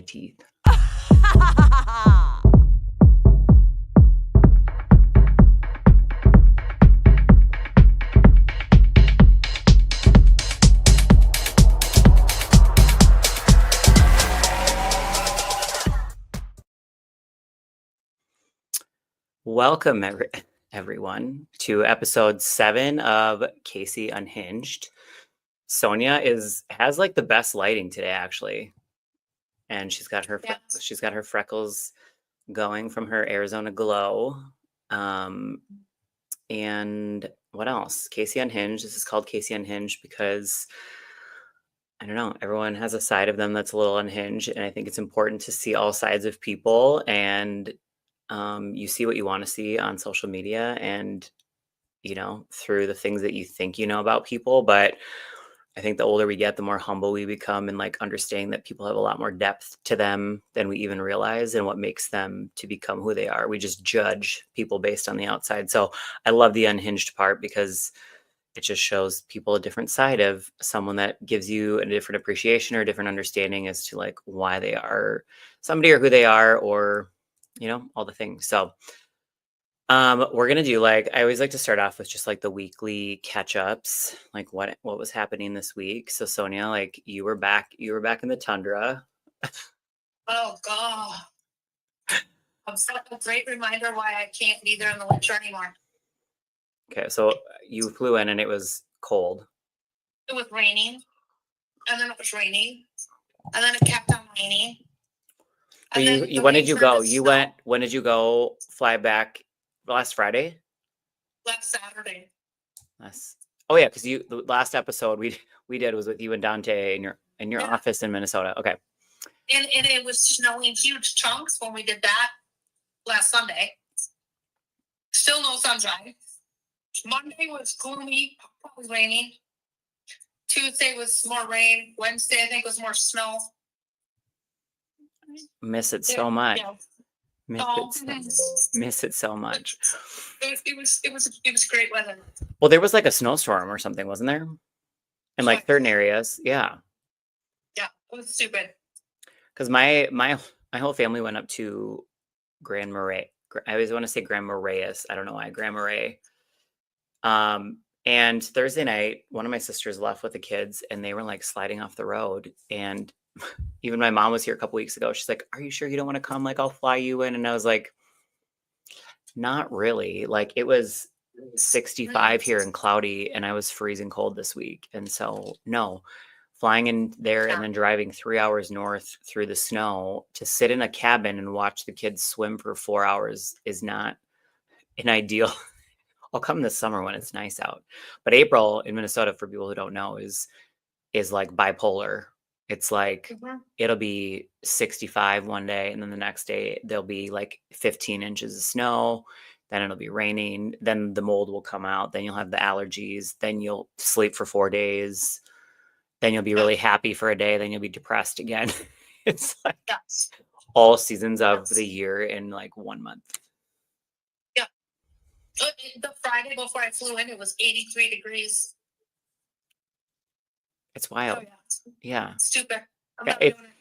my teeth. Welcome, everyone, to episode 7 of Casie Unhinged. Sonja has like the best lighting today, actually, and she's got her freckles going from her Arizona glow. And what else? Casie Unhinged. This is called Casie Unhinged because I don't know. Everyone has a side of them that's a little unhinged, and I think it's important to see all sides of people. And you see what you want to see on social media, and through the things that you think you know about people. But I think the older we get, the more humble we become, and like understanding that people have a lot more depth to them than we even realize, and what makes them to become who they are. We just judge people based on the outside. So I love the unhinged part because it just shows people a different side of someone, that gives you a different appreciation or a different understanding as to like why they are somebody or who they are, or all the things. So we're gonna do, like, I always like to start off with just like the weekly catch-ups, like what was happening this week. So Sonja, like, you were back in the tundra. Oh God. I'm such a great reminder why I can't be there in the winter anymore. Okay, so you flew in and it was cold. It was raining, and then it was raining, and then it kept on raining. When did you go? When did you go fly back? Last Friday? Last Saturday. Oh yeah, because the last episode we did was with you and Dante in your office in Minnesota. Okay. And it was snowing huge chunks when we did that last Sunday. Still no sunshine. Monday was gloomy, probably raining. Tuesday was more rain. Wednesday, I think, was more snow. Miss it so much. Yeah. Miss it so much. It was great weather. Well, there was like a snowstorm or something, wasn't there? In like certain areas, yeah. Yeah, it was stupid. Because my whole family went up to Grand Marais. I always want to say Grand Marais. I don't know why, Grand Marais. And Thursday night, one of my sisters left with the kids, and they were like sliding off the road. And even my mom was here a couple weeks ago. She's like, "Are you sure you don't want to come? Like, I'll fly you in." And I was like, "Not really." Like, it was 65 here and cloudy, and I was freezing cold this week. And so, no, flying in there and then driving 3 hours north through the snow to sit in a cabin and watch the kids swim for 4 hours is not an ideal. I'll come this summer when it's nice out. But April in Minnesota, for people who don't know, is like bipolar. It's like it'll be 65 one day, and then the next day there'll be like 15 inches of snow. Then it'll be raining. Then the mold will come out. Then you'll have the allergies. Then you'll sleep for 4 days. Then you'll be really happy for a day. Then you'll be depressed again. It's like all seasons of the year in like 1 month. Yeah. The Friday before I flew in, it was 83 degrees. It's wild. Oh, yeah. Stupid.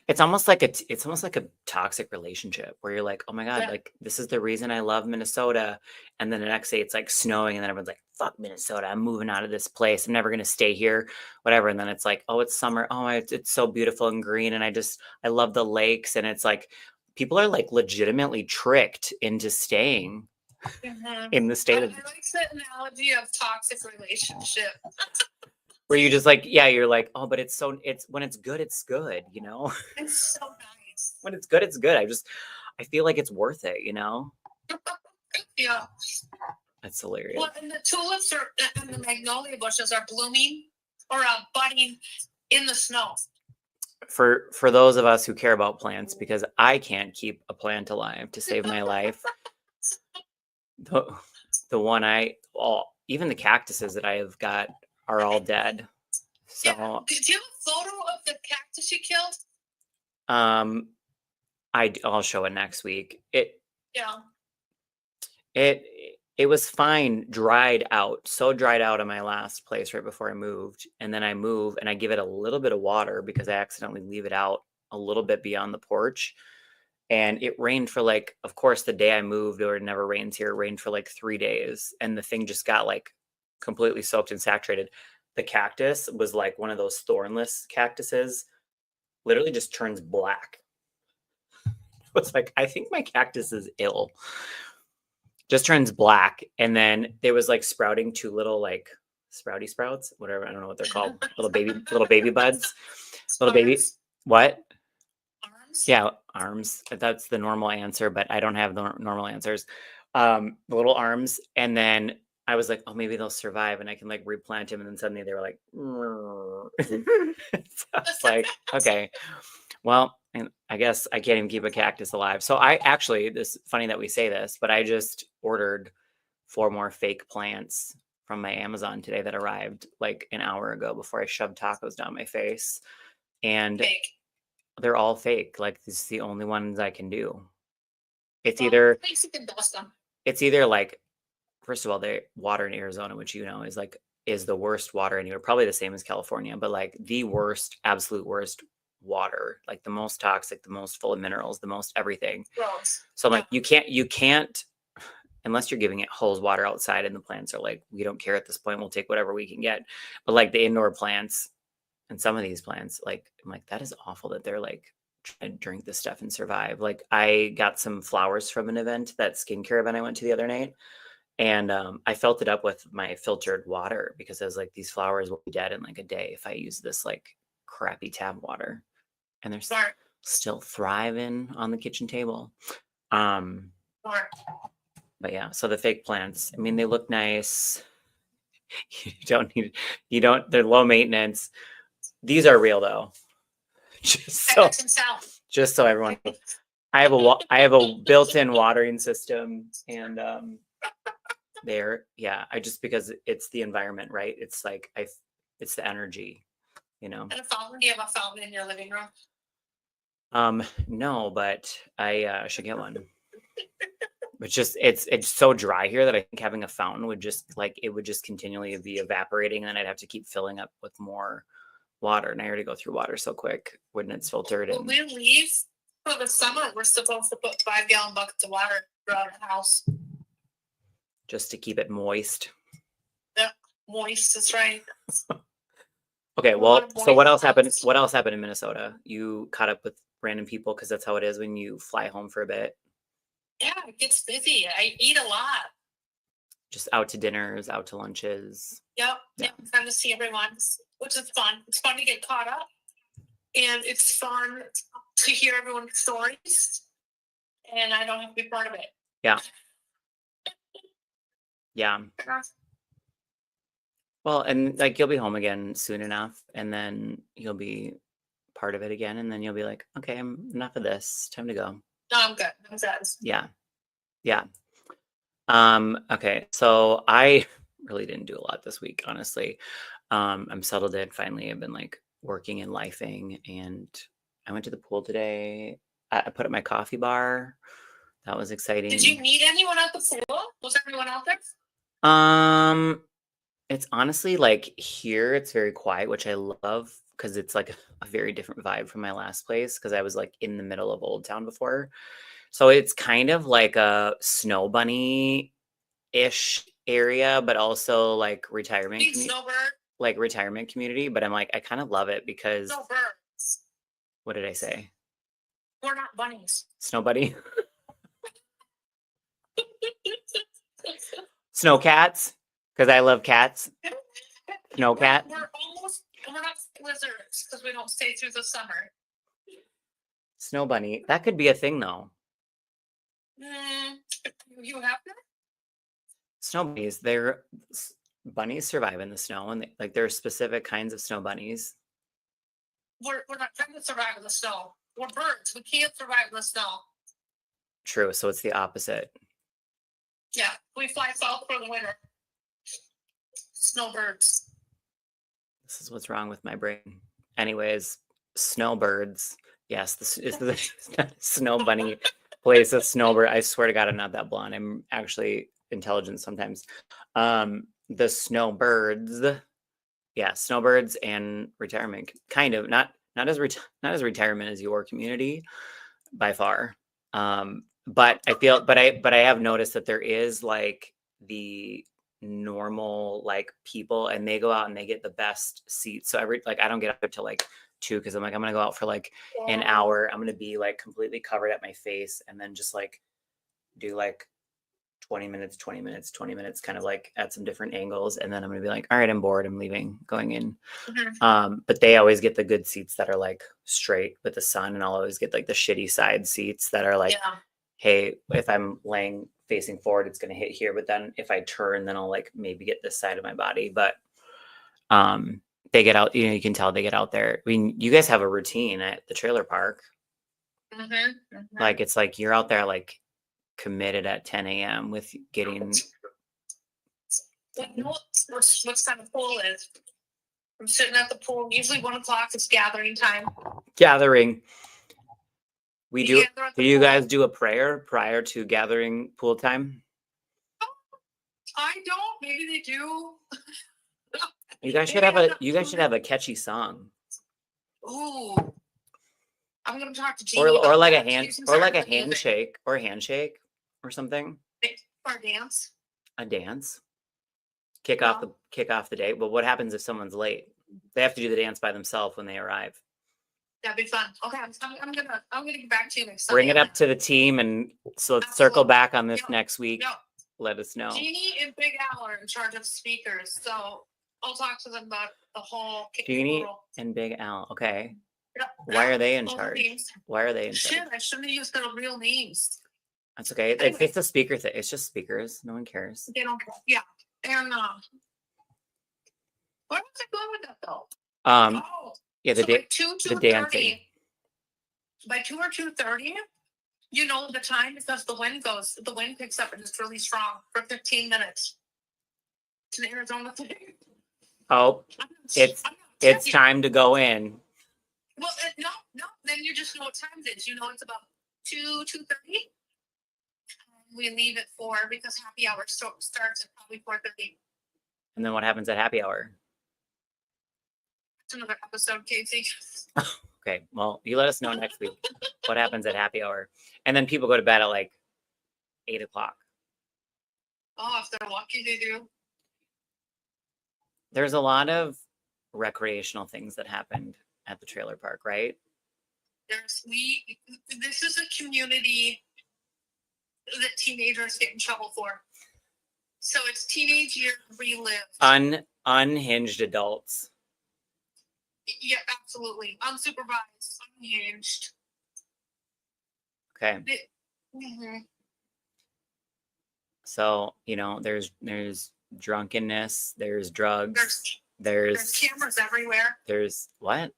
It's almost like a toxic relationship where you're like, oh my God, like this is the reason I love Minnesota. And then the next day it's like snowing, and then everyone's like, fuck Minnesota, I'm moving out of this place. I'm never going to stay here, whatever. And then it's like, oh, it's summer. Oh, it's so beautiful and green. And I love the lakes. And it's like, people are like legitimately tricked into staying in the state of. I like the analogy of toxic relationship. Where you just like, yeah, you're like, oh, but it's when it's good, it's good, It's so nice. When it's good, it's good. I feel like it's worth it, Yeah. That's hilarious. Well, and the tulips and the magnolia bushes are blooming or budding in the snow. For those of us who care about plants, because I can't keep a plant alive to save my life. The one even the cactuses that I have got are all dead. So yeah. Do you have a photo of the cactus you killed? I'll show it next week. It was fine, dried out on my last place right before I moved. And then I move and I give it a little bit of water because I accidentally leave it out a little bit beyond the porch. And it rained for like, of course, the day I moved, or it never rains here, it rained for like 3 days. And the thing just got like completely soaked and saturated. The cactus was like one of those thornless cactuses, literally just turns black. Was like, I think my cactus is ill. Just turns black. And then there was like sprouting 2 little like sprouty sprouts, whatever. I don't know what they're called. Little baby buds. Little baby. What? Arms? Yeah, arms. That's the normal answer, but I don't have the normal answers. The little arms. And then I was like, oh, maybe they'll survive and I can like replant them. And then suddenly they were like, so I was like, okay, well, I guess I can't even keep a cactus alive. So I actually, this funny that we say this, but I just ordered 4 more fake plants from my Amazon today that arrived like an hour ago before I shoved tacos down my face. And Fake. they're all fake. Like, this is the only ones I can do. It's Well, either, at least you can dust them. it's either like, first of all, the water in Arizona, which you know is the worst water anywhere, probably the same as California, but like the worst, absolute worst water, like the most toxic, the most full of minerals, the most everything. Gross. So I'm like, you can't, unless you're giving it hose water outside, and the plants are like, we don't care at this point, we'll take whatever we can get. But like the indoor plants and some of these plants, like, I'm like, that is awful that they're like trying to drink this stuff and survive. Like, I got some flowers from an event, that skincare event I went to the other night. And I filled it up with my filtered water because I was like, these flowers will be dead in like a day if I use this like crappy tap water. And they're Smart. still thriving on the kitchen table. But yeah, so the fake plants, I mean, they look nice. They're low maintenance. These are real though. Just so everyone, I have a built-in watering system, and because it's the environment, right? It's like it's the energy, And a fountain? Do you have a fountain in your living room? No, but I should get one. It's so dry here that I think having a fountain would just continually be evaporating, and I'd have to keep filling up with more water. And I already go through water so quick when it's filtered. When we leave for the summer, we're supposed to put 5-gallon buckets of water throughout the house. Just to keep it moist. Yep, moist is right. Okay, well, so what else happened? What else happened in Minnesota? You caught up with random people, because that's how it is when you fly home for a bit. Yeah, it gets busy. I eat a lot. Just out to dinners, out to lunches. Yep. Time to see everyone, which is fun. It's fun to get caught up, and it's fun to hear everyone's stories, and I don't have to be part of it. Yeah. Well, and like, you'll be home again soon enough, and then you'll be part of it again, and then you'll be like, okay, I'm enough of this. Time to go. No, I'm good. I'm good. Yeah. Okay, so I really didn't do a lot this week, honestly. I'm settled in finally. I've been like working and lifing, and I went to the pool today. I put up my coffee bar. That was exciting. Did you meet anyone at the pool? Was everyone out there? It's honestly like, here it's very quiet, which I love, because it's like a very different vibe from my last place, because I was like in the middle of Old Town before. So it's kind of like a Snow Bunny-ish area, but also like retirement community. But I'm like, I kind of love it because Snowbirds. What did I say? We're not bunnies. Snow Bunny? Snow cats, because I love cats. Snow cat. We're not lizards because we don't stay through the summer. Snow Bunny. That could be a thing though. You have that? Snow bunnies, bunnies survive in the snow, and there are specific kinds of snow bunnies. We're not trying to survive in the snow. We're birds. We can't survive in the snow. True. So it's the opposite. Yeah, we fly south for the winter. Snowbirds. This is what's wrong with my brain. Anyways, snowbirds. Yes, this is the Snow Bunny place. A snowbird. I swear to God, I'm not that blonde. I'm actually intelligent sometimes. The snowbirds. Yeah, snowbirds and retirement. Kind of not not as retirement as your community by far. But I have noticed that there is like the normal like people, and they go out and they get the best seats. So I don't get up until like 2 because I'm gonna go out for like an hour. I'm gonna be like completely covered at my face, and then just like do like 20 minutes, 20 minutes, 20 minutes, kind of like at some different angles. And then I'm going to be like, all right, I'm bored. I'm leaving, going in. But they always get the good seats that are like straight with the sun. And I'll always get like the shitty side seats that are like, hey, if I'm laying facing forward, it's going to hit here. But then if I turn, then I'll like maybe get this side of my body. But they get out, you can tell they get out there. I mean, you guys have a routine at the trailer park. Like, it's like you're out there like committed at 10 a.m. with getting. You know what time the pool is? I'm sitting at the pool. Usually 1 o'clock is gathering time. Gathering. We do. Do you pool. guys do a prayer prior to gathering pool time? I don't. Maybe they do. You guys should have a. You guys should have a catchy song. Ooh. I'm gonna talk to Jeannie or like a handshake or something. Or dance. A dance. Kick off the day. But what happens if someone's late? They have to do the dance by themselves when they arrive. That'd be fun. Okay, I'm gonna get back to you next Bring Sunday. it up to the team, and so let's circle back on this next week. Let us know. Jeannie and Big Al are in charge of speakers, so I'll talk to them about the whole. Jeannie and Big Al. Okay. Yep. Why are they in charge? Why are they in charge? Shit, I shouldn't have used their real names. That's okay. Anyway. It's a speaker thing. It's just speakers. No one cares. They don't care. Yeah. And where was I going with that though? Yeah, the dancing. By 2 or 2:30, you know the time because the wind picks up and it's really strong for 15 minutes. It's an Arizona thing. Oh, it's time to go in. Well, no. Then you just know what time it is. You know it's about 2:30. We leave at 4 because happy hour starts at probably 4:30. And then what happens at happy hour? It's another episode, Casie. Okay, well, you let us know next week what happens at happy hour. And then people go to bed at like 8 o'clock. Oh, if they're lucky, they do. There's a lot of recreational things that happened at the trailer park, right? This is a community that teenagers get in trouble for. So it's teenage years relived. Unhinged adults. Yeah, absolutely. Unsupervised, unhinged. Okay. So, there's drunkenness, there's drugs, there's cameras everywhere. There's what?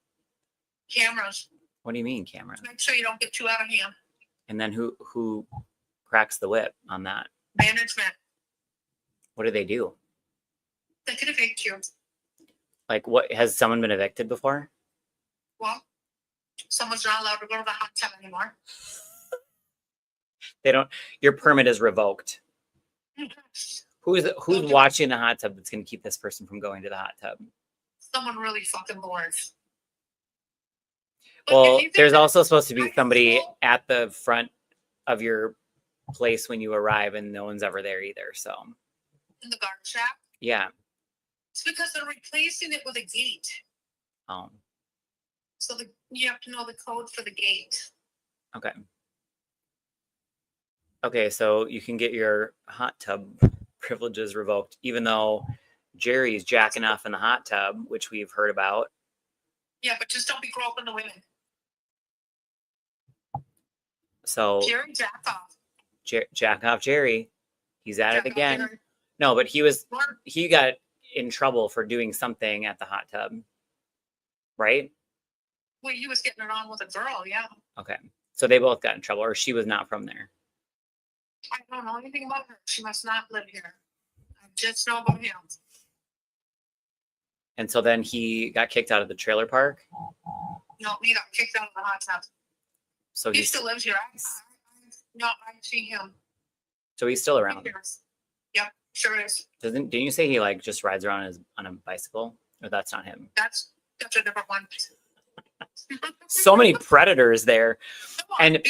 Cameras. What do you mean cameras? Make sure you don't get too out of hand. And then who cracks the whip on that? Management. What do they do? They could evict you. Like, what, has someone been evicted before? Well, someone's not allowed to go to the hot tub anymore. Your permit is revoked. Who's watching the hot tub that's going to keep this person from going to the hot tub? Someone really fucking bored. Well, there's also supposed to be somebody at the front of your place when you arrive, and no one's ever there either. So in the garden shack? Yeah. It's because they're replacing it with a gate. Oh. So you have to know the code for the gate. Okay. Okay, so you can get your hot tub privileges revoked, even though Jerry's jacking off in the hot tub, which we've heard about. Yeah, but just don't be groping the women. So Jerry jack off. Jack off Jerry. He's at it again. No, but he got in trouble for doing something at the hot tub. Right? Well, he was getting it on with a girl, yeah. Okay. So they both got in trouble, or she was not from there. I don't know anything about her. She must not live here. I just know about him. And so then he got kicked out of the trailer park? No, he got kicked out of the hot tub. So he still lives here. I see him. So he's still around? Yep, sure is. Didn't you say he just rides around on a bicycle? Or that's not him? That's a different one. So many predators there. And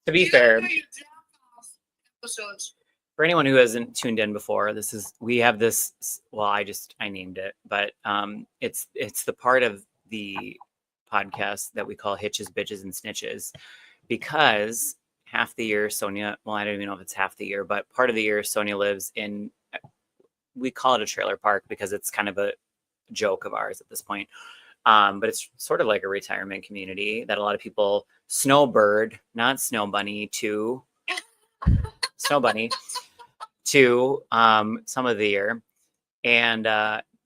to be fair, for anyone who hasn't tuned in before, we have this, well, I named it, but it's the part of the podcast that we call Hitches, Bitches, and Snitches, because half the year Sonja, well, I don't even know if it's half the year, but part of the year Sonja lives in, we call it a trailer park because it's kind of a joke of ours at this point. But it's sort of like a retirement community that a lot of people snowbird, not snow bunny, to snow bunny to some of the year. And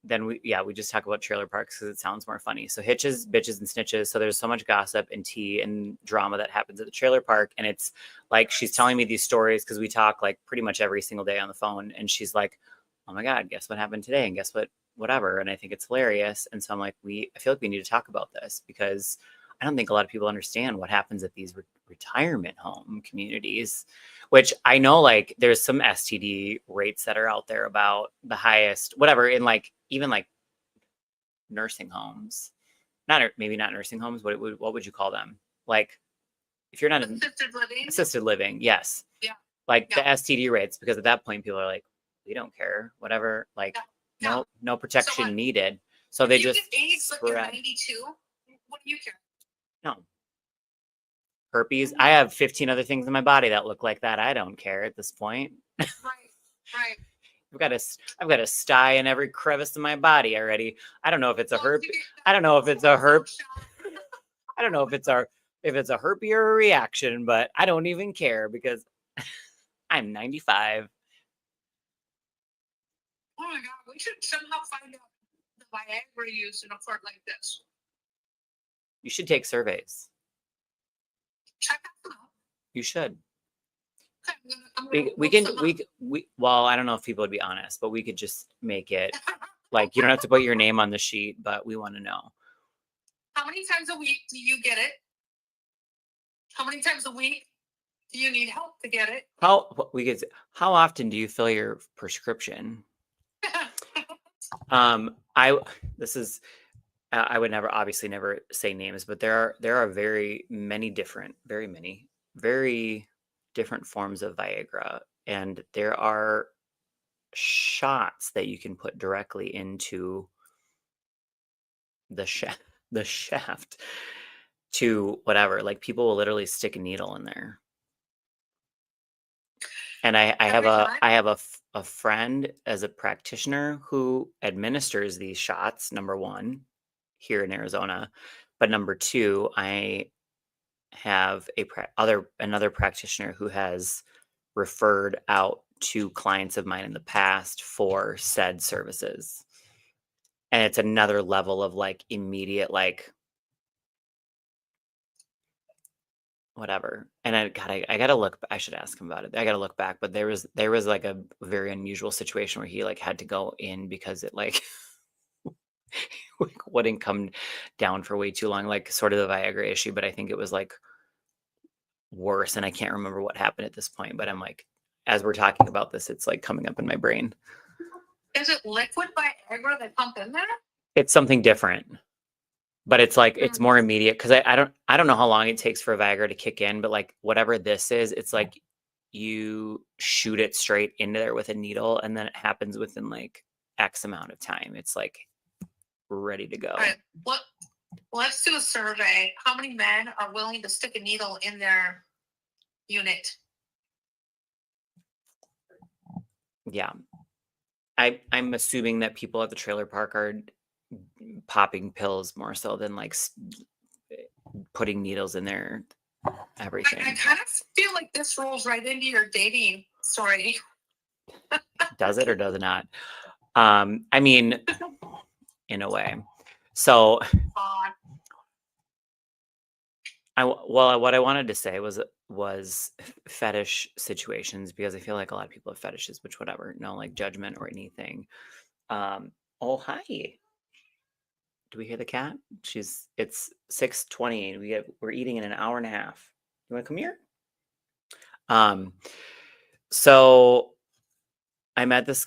then we just talk about trailer parks because it sounds more funny. So Hitches, Bitches, and Snitches. So there's so much gossip and tea and drama that happens at the trailer park. And it's like she's telling me these stories because we talk like pretty much every single day on the phone. And she's like, oh my God, guess what happened today? And guess what? Whatever. And I think it's hilarious. And so I'm like, I feel like we need to talk about this because I don't think a lot of people understand what happens at these retirement home communities, which I know like there's some STD rates that are out there about the highest, whatever, in like even like nursing homes, maybe not nursing homes. What would you call them? Like if you're not assisted living, yes. Yeah. Like the STD rates, because at that point people are like, we don't care, whatever, like no protection needed. So they just spread. 92, what do you care? No. Herpes. I have 15 other things in my body that look like that. I don't care at this point. Right. I've got a sty in every crevice of my body already. I don't know if it's a herpes. I don't know if it's a herpes. I don't know if it's a herpes or a reaction, but I don't even care because I'm 95. Oh my God, we should somehow find out the Viagra use in a part like this. You should take surveys. Check that out. You should. Okay, Well, I don't know if people would be honest, but we could just make it like you don't have to put your name on the sheet, but we want to know. How many times a week do you get it? How many times a week do you need help to get it? How often do you fill your prescription? I would obviously never say names, but there are very different forms of Viagra, and there are shots that you can put directly into the shaft to whatever. Like people will literally stick a needle in there. And I have a friend as a practitioner who administers these shots, number one, here in Arizona. But number two, I have another practitioner who has referred out to clients of mine in the past for said services. And it's another level of like immediate, like whatever. And I gotta look. I should ask him about it. I gotta look back. But there was like a very unusual situation where he like had to go in because it like wouldn't come down for way too long, like sort of the Viagra issue. But I think it was like worse, and I can't remember what happened at this point. But I'm like, as we're talking about this, it's like coming up in my brain. Is it liquid Viagra they pump in there? It's something different. But it's like it's more immediate because I don't know how long it takes for a Viagra to kick in, but like whatever this is, it's like you shoot it straight into there with a needle, and then it happens within like X amount of time. It's like ready to go. All right. Let's do a survey. How many men are willing to stick a needle in their unit? Yeah, I'm assuming that people at the trailer park are popping pills more so than like putting needles in their everything. I kind of feel like this rolls right into your dating story. Does it or does it not? I mean, in a way. So what I wanted to say was fetish situations, because I feel like a lot of people have fetishes, which whatever, no like judgment or anything. Oh, hi. Do we hear the cat? It's 6:20 and we're eating in an hour and a half. You want to come here? So I met this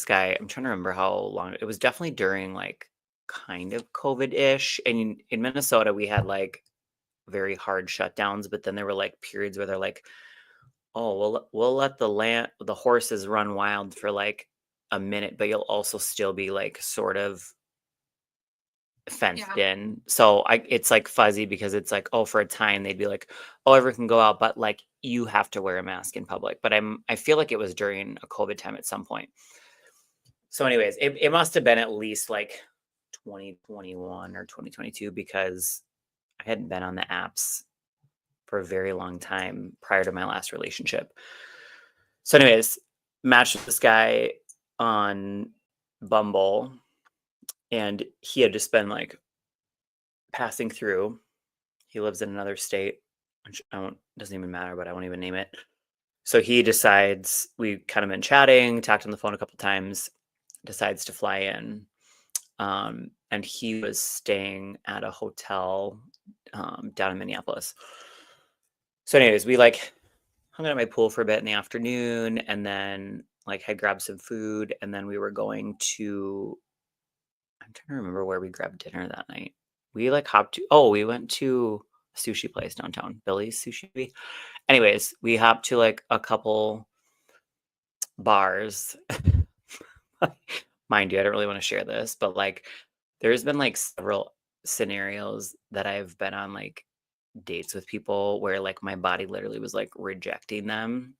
guy. I'm trying to remember how long. It was definitely during like kind of COVID-ish. And in Minnesota, we had like very hard shutdowns, but then there were like periods where they're like, oh, we'll let the horses run wild for like a minute, but you'll also still be like sort of fenced in. So it's like fuzzy because it's like, oh, for a time they'd be like, oh, everyone can go out, but like you have to wear a mask in public. But I feel like it was during a COVID time at some point. So anyways, it must have been at least like 2021 or 2022 because I hadn't been on the apps for a very long time prior to my last relationship. So anyways, matched with this guy on Bumble, and he had just been like passing through. He lives in another state, which doesn't even matter, but I won't even name it. So he decides, we kind of been chatting, talked on the phone a couple times, decides to fly in. And he was staying at a hotel down in Minneapolis. So anyways, we like hung out at my pool for a bit in the afternoon, and then like had grabbed some food, and then we were going to, I'm trying to remember where we grabbed dinner that night. We like we went to a sushi place downtown, Billy's Sushi. Anyways, we hopped to like a couple bars. Mind you, I don't really want to share this, but like there's been like several scenarios that I've been on like dates with people where like my body literally was like rejecting them.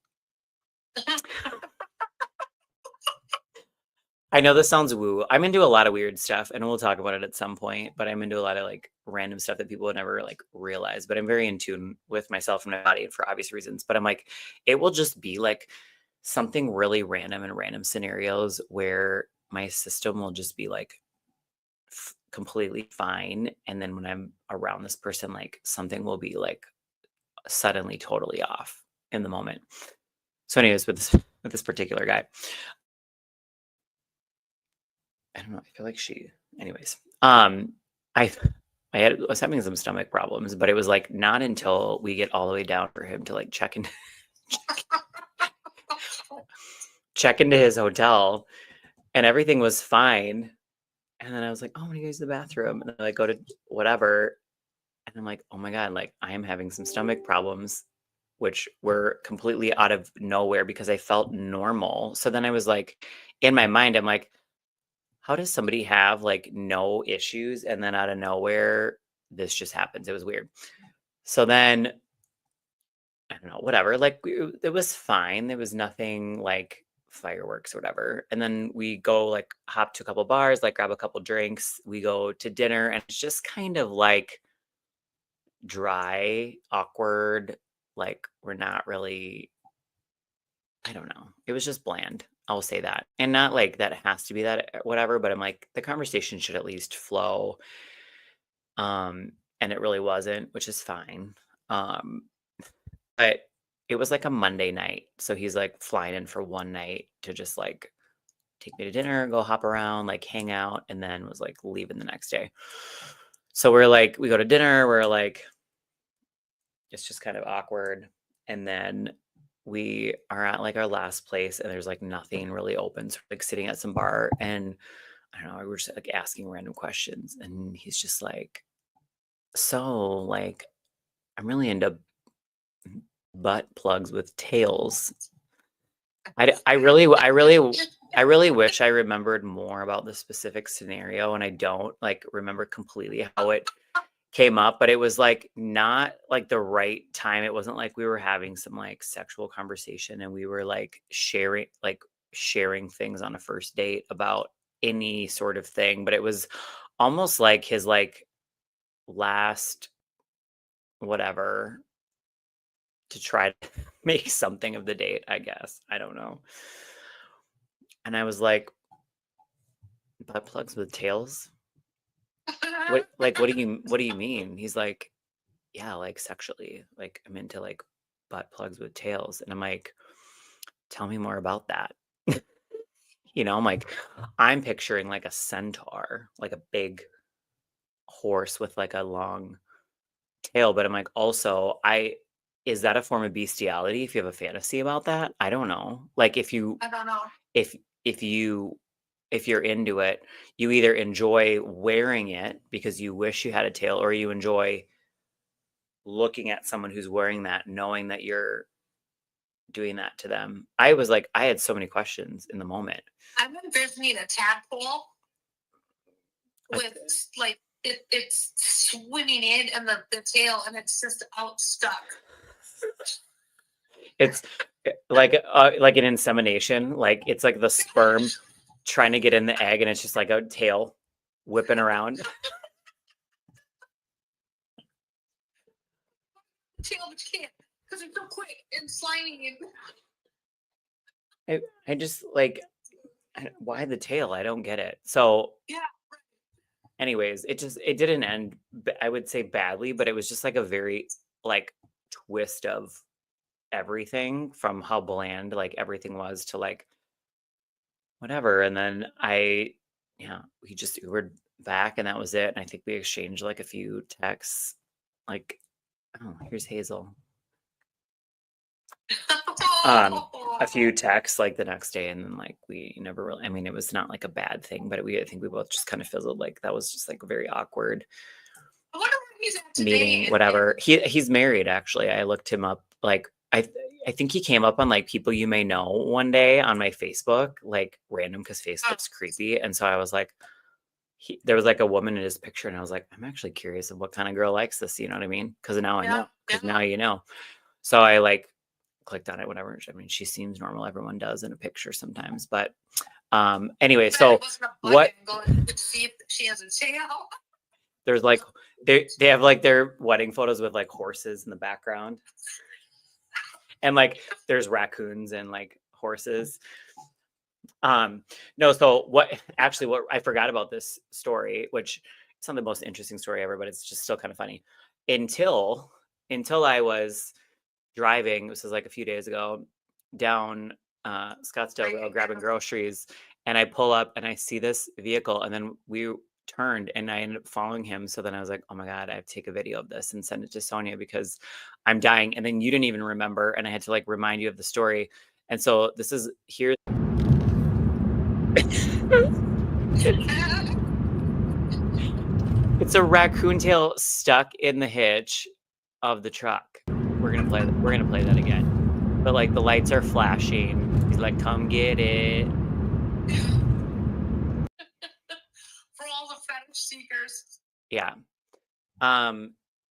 I know this sounds woo. I'm into a lot of weird stuff, and we'll talk about it at some point, but I'm into a lot of like random stuff that people would never like realize. But I'm very in tune with myself and my body for obvious reasons. But I'm like, it will just be like something really random in random scenarios where my system will just be like completely fine. And then when I'm around this person, like something will be like suddenly totally off in the moment. So anyways, with this particular guy, I don't know. I feel like anyways, I was having some stomach problems, but it was like not until we get all the way down for him to like check into his hotel, and everything was fine. And then I was like, oh, I'm gonna use the bathroom, and then I like go to whatever, and I'm like, oh my God, like I am having some stomach problems, which were completely out of nowhere because I felt normal. So then I was like, in my mind, I'm like, how does somebody have like no issues and then out of nowhere this just happens? It was weird. So then I don't know, whatever. Like it was fine. There was nothing like fireworks or whatever. And then we go like hop to a couple bars, like grab a couple drinks. We go to dinner, and it's just kind of like dry, awkward. Like we're not really, I don't know. It was just bland. I'll say that. And not like that it has to be that whatever, but I'm like, the conversation should at least flow. And it really wasn't, which is fine. But it was like a Monday night. So he's like flying in for one night to just like take me to dinner, go hop around, like hang out, and then was like leaving the next day. So we go to dinner, we're like, it's just kind of awkward. And then we are at like our last place, and there's like nothing really open. So we're, like sitting at some bar, and I don't know, we're just like asking random questions. And he's just like, so like, I'm really into butt plugs with tails. I really wish I remembered more about the specific scenario, and I don't like remember completely how it came up, but it was like not like the right time. It wasn't like we were having some like sexual conversation and we were like sharing things on a first date about any sort of thing, but it was almost like his like last whatever to try to make something of the date, I guess. I don't know. And I was like, butt plugs with tails? What do you mean? He's like, yeah, like sexually, like I'm into like butt plugs with tails. And I'm like, tell me more about that. I'm like, I'm picturing like a centaur, like a big horse with like a long tail. But I'm like, also, is that a form of bestiality if you have a fantasy about that? I don't know. Like I don't know. if you if you're into it, you either enjoy wearing it because you wish you had a tail, or you enjoy looking at someone who's wearing that, knowing that you're doing that to them. I was like, I had so many questions in the moment. I'm envisioning a tadpole with like it's swimming in and the tail, and it's just out stuck. It's like an insemination. Like it's like the sperm trying to get in the egg, and it's just like a tail whipping around. Tail, but you can't because it's so quick and slimy. I just like, why the tail? I don't get it. So Yeah. anyways, it didn't end, I would say, badly, but it was just like a very like twist of everything, from how bland like everything was to like whatever. And then we just Ubered back, and that was it. And I think we exchanged like a few texts, like, oh, here's Hazel. A few texts like the next day, and then like we never really, I mean, it was not like a bad thing, but I think we both just kind of fizzled. Like that was just like a very awkward I wonder where he's at today. meeting, whatever. He's married, actually. I looked him up. Like I think he came up on like people you may know one day on my Facebook, like random, because Facebook's creepy. And so I was like, there was like a woman in his picture, and I was like, I'm actually curious of what kind of girl likes this. You know what I mean? Because now I know. Because now you know. So I like clicked on it, whatever. I mean, she seems normal. Everyone does in a picture sometimes. But anyway, so what? To see if she has a tail. There's like they have like their wedding photos with like horses in the background, and like there's raccoons and like horses. No, so what I forgot about this story, which it's not the most interesting story ever, but it's just still kind of funny. Until I was driving, this was like a few days ago, down Scottsdale Road grabbing groceries, and I pull up and I see this vehicle, and then we turned and I ended up following him. So then I was like, oh my God, I have to take a video of this and send it to Sonja because I'm dying. And then you didn't even remember, and I had to like remind you of the story. And so this is here. It's a raccoon tail stuck in the hitch of the truck. We're gonna play that again. But like the lights are flashing. He's like, come get it. For all the fetish seekers. Yeah.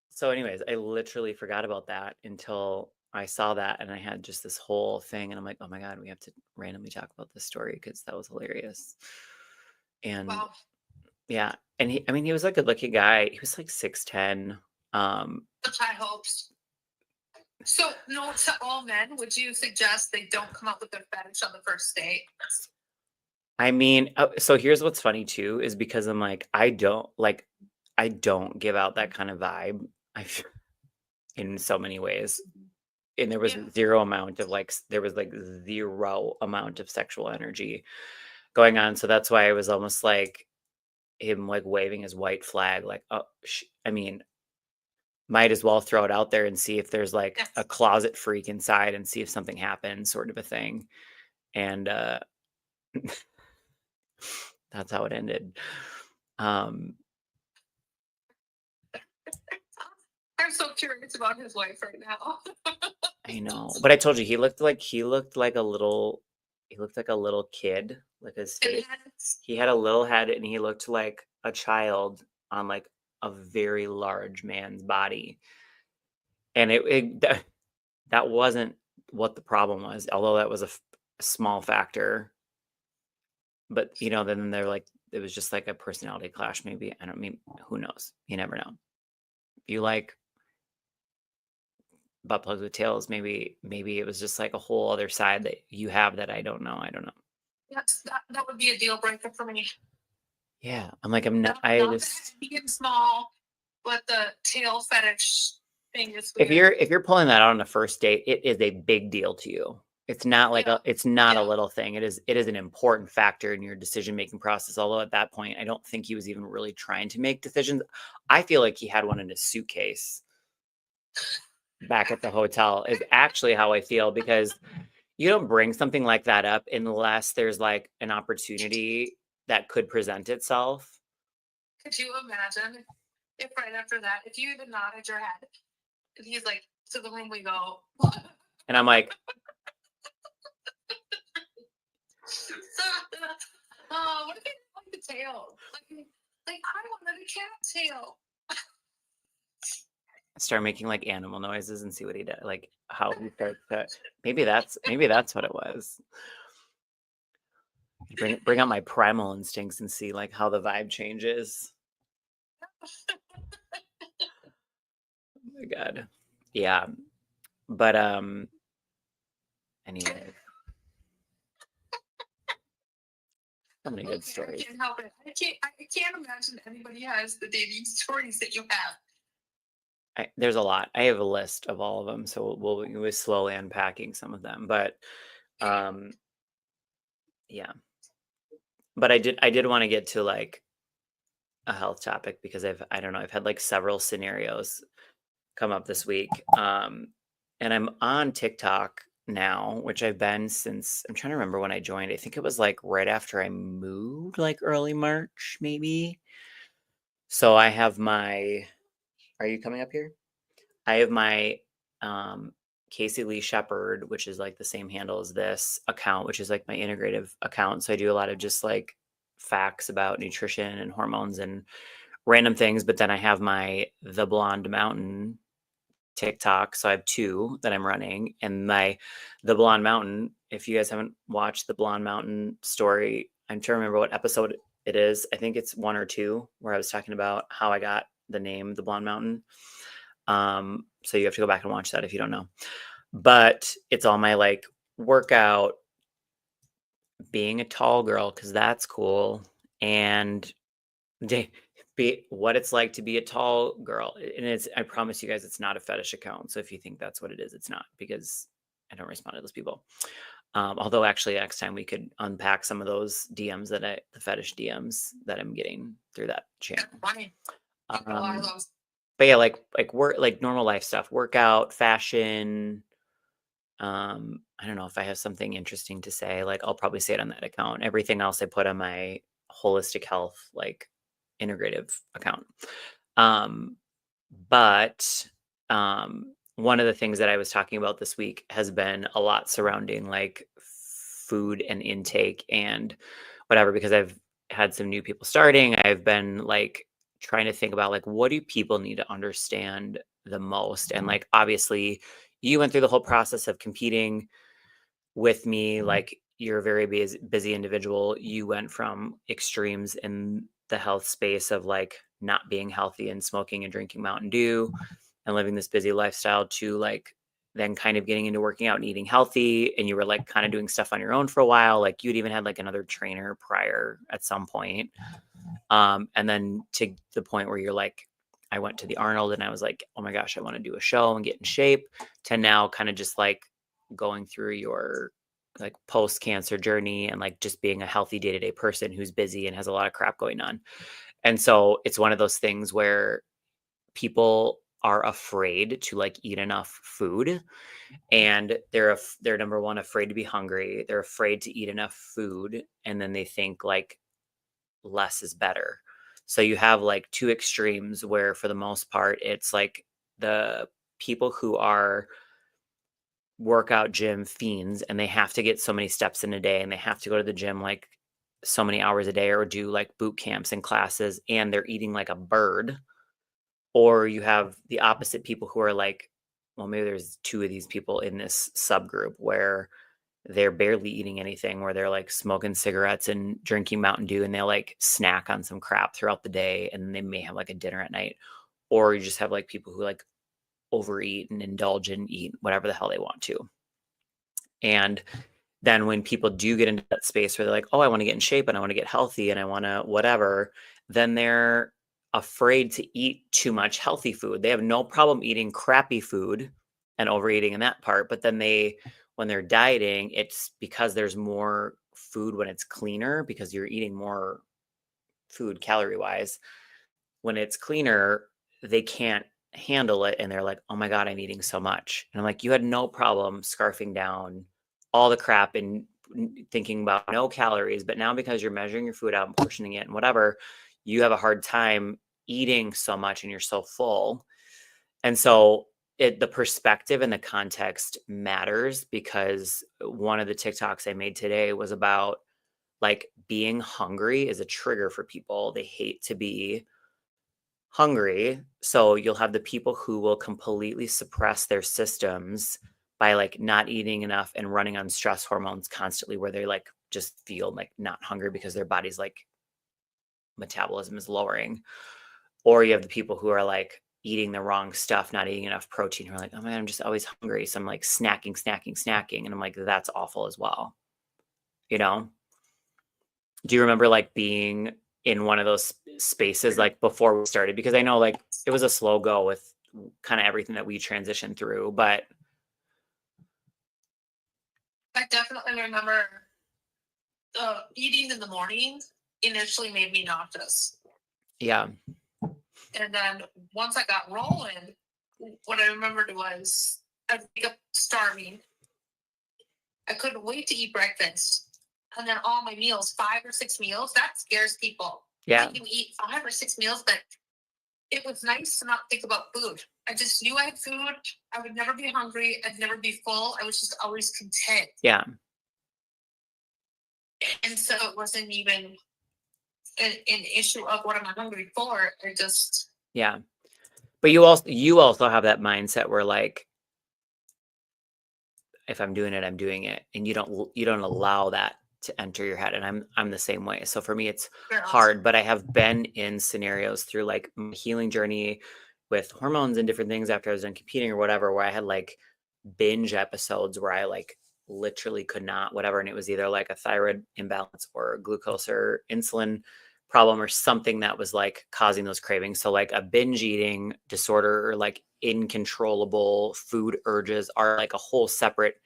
So anyways, I literally forgot about that until I saw that, and I had just this whole thing, and I'm like, oh my God, we have to randomly talk about this story because that was hilarious. And wow. Yeah. And he was like a good looking guy. He was like 6'10". Such high hopes. So, no, to all men, would you suggest they don't come up with their fetish on the first date? I mean, so here's what's funny too, is because I'm like, I don't give out that kind of vibe. In so many ways. And there was zero amount of sexual energy going on. So that's why I was almost like him like waving his white flag, like, oh, I mean, might as well throw it out there and see if there's like a closet freak inside and see if something happens, sort of a thing. And that's how it ended. I'm so curious about his life right now. I know, but I told you he looked like a little kid. Like his face, he had a little head, and he looked like a child on like a very large man's body. And that wasn't what the problem was, although that was a small factor. But then they're like, it was just like a personality clash. Maybe, I don't mean, who knows? You never know. If you like butt plugs with tails, maybe it was just like a whole other side that you have that I don't know. Yes, that would be a deal breaker for me. Yeah, I'm like, I'm not. Being small, but the tail fetish thing is weird. If you're pulling that out on a first date, it is a big deal to you. It's not like it's not a little thing. It is an important factor in your decision making process. Although at that point, I don't think he was even really trying to make decisions. I feel like he had one in his suitcase back at the hotel. Is actually how I feel, because you don't bring something like that up unless there's like an opportunity that could present itself. Could you imagine if right after that, if you even nodded your head, and he's like, to the room we go. And I'm like, oh, what if he didn't like the tail? Like I wanted a cat tail. start making like animal noises and see what he does, like how he starts to. Maybe that's what it was. Bring out my primal instincts and see like how the vibe changes. Oh my god, yeah, but anyway, so many good stories. I can't help it. I can't imagine anybody has the dating stories that you have. There's a lot. I have a list of all of them, so we'll slowly unpacking some of them. But yeah. But I did want to get to like a health topic because I don't know, I've had like several scenarios come up this week. And I'm on TikTok now, which I've been since, I'm trying to remember when I joined. I think it was like right after I moved, like early March, maybe. So I have my, are you coming up here? I have my Casie Lee Shepherd, which is like the same handle as this account, which is like my integrative account. So I do a lot of just like facts about nutrition and hormones and random things. But then I have my The Blonde Mountain TikTok. So I have two that I'm running. And The Blonde Mountain, if you guys haven't watched The Blonde Mountain story, I'm trying to remember what episode it is. I think it's 1 or 2 where I was talking about how I got the name The Blonde Mountain. So you have to go back and watch that if you don't know. But it's all my like workout, being a tall girl, because that's cool, and be what it's like to be a tall girl. And I promise you guys, it's not a fetish account. So if you think that's what it is, it's not, because I don't respond to those people. Although actually next time we could unpack some of those DMs the fetish DMs that I'm getting through that channel. Funny. But yeah, like work, like normal life stuff, workout, fashion. I don't know if I have something interesting to say. Like I'll probably say it on that account. Everything else I put on my holistic health, like integrative account. But one of the things that I was talking about this week has been a lot surrounding like food and intake and whatever, because I've had some new people starting. I've been like trying to think about like, what do people need to understand the most? And like, obviously you went through the whole process of competing with me. Like you're a very busy individual. You went from extremes in the health space of like not being healthy and smoking and drinking Mountain Dew and living this busy lifestyle to like then kind of getting into working out and eating healthy. And you were like kind of doing stuff on your own for a while. Like you'd even had like another trainer prior at some point. And then to the point where you're like, I went to the Arnold and I was like, oh my gosh, I want to do a show and get in shape, to now kind of just like going through your like post-cancer journey and like just being a healthy day-to-day person who's busy and has a lot of crap going on. And so it's one of those things where people are afraid to like eat enough food, and they're number one, afraid to be hungry. They're afraid to eat enough food. And then they think like less is better. So you have like two extremes where for the most part, it's like the people who are workout gym fiends and they have to get so many steps in a day and they have to go to the gym like so many hours a day or do like boot camps and classes, and they're eating like a bird. Or you have the opposite people who are like, well, maybe there's two of these people in this subgroup where they're barely eating anything, where they're like smoking cigarettes and drinking Mountain Dew, and they'll like snack on some crap throughout the day, and they may have like a dinner at night. Or you just have like people who like overeat and indulge and eat whatever the hell they want to. And then when people do get into that space where they're like, oh, I want to get in shape and I want to get healthy and I want to whatever, then they're afraid to eat too much healthy food. They have no problem eating crappy food and overeating in that part. But then when they're dieting, it's because there's more food when it's cleaner, because you're eating more food calorie wise. When it's cleaner, they can't handle it. And they're like, oh my God, I'm eating so much. And I'm like, you had no problem scarfing down all the crap and thinking about no calories, but now because you're measuring your food out and portioning it and whatever, you have a hard time eating so much and you're so full. And so the perspective and the context matters, because one of the TikToks I made today was about like being hungry is a trigger for people. They hate to be hungry. So you'll have the people who will completely suppress their systems by like not eating enough and running on stress hormones constantly, where they like just feel like not hungry because their body's like metabolism is lowering. Or you have the people who are like eating the wrong stuff, not eating enough protein, who are like, oh man, I'm just always hungry. So I'm like snacking. And I'm like, that's awful as well. You know? Do you remember like being in one of those spaces like before we started? Because I know like it was a slow go with kind of everything that we transitioned through, but I definitely remember eating in the morning initially made me nauseous. yeah. And then once I got rolling, what I remembered was I'd wake up starving. I couldn't wait to eat breakfast. And then all my meals, 5 or 6 meals, that scares people. Yeah. You eat 5 or 6 meals, but it was nice to not think about food. I just knew I had food. I would never be hungry. I'd never be full. I was just always content. Yeah. And so it wasn't even an issue of what am I hungry for. I just Yeah. But you also have that mindset where like, if I'm doing it, I'm doing it. And you don't allow that to enter your head. And I'm the same way. So for me, it's hard, but I have been in scenarios through like my healing journey with hormones and different things after I was done competing or whatever, where I had like binge episodes where I like literally could not, whatever. And it was either like a thyroid imbalance or glucose or insulin problem or something that was like causing those cravings. So like a binge eating disorder or like incontrollable food urges are like a whole separate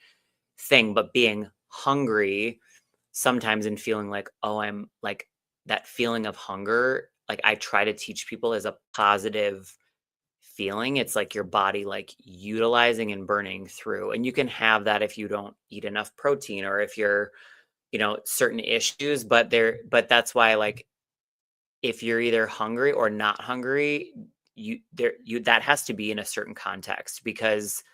thing. But being hungry sometimes and feeling like, oh, I'm like that feeling of hunger, like I try to teach people as a positive feeling. It's like your body like utilizing and burning through. And you can have that if you don't eat enough protein or if you're, certain issues, but that's why like if you're either hungry or not hungry, that has to be in a certain context, because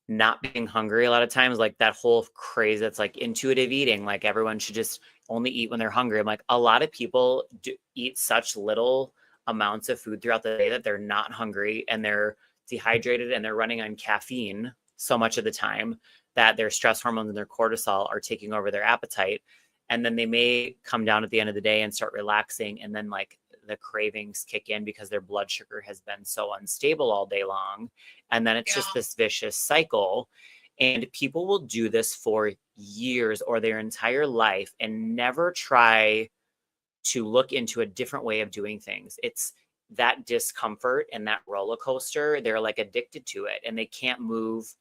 not being hungry a lot of times, like that whole craze that's like intuitive eating, like everyone should just only eat when they're hungry. I'm like, a lot of people eat such little amounts of food throughout the day that they're not hungry and they're dehydrated and they're running on caffeine so much of the time that their stress hormones and their cortisol are taking over their appetite. And then they may come down at the end of the day and start relaxing, and then like the cravings kick in because their blood sugar has been so unstable all day long. And then it's just this vicious cycle. And people will do this for years or their entire life and never try to look into a different way of doing things. It's that discomfort and that roller coaster. They're like addicted to it, and they can't move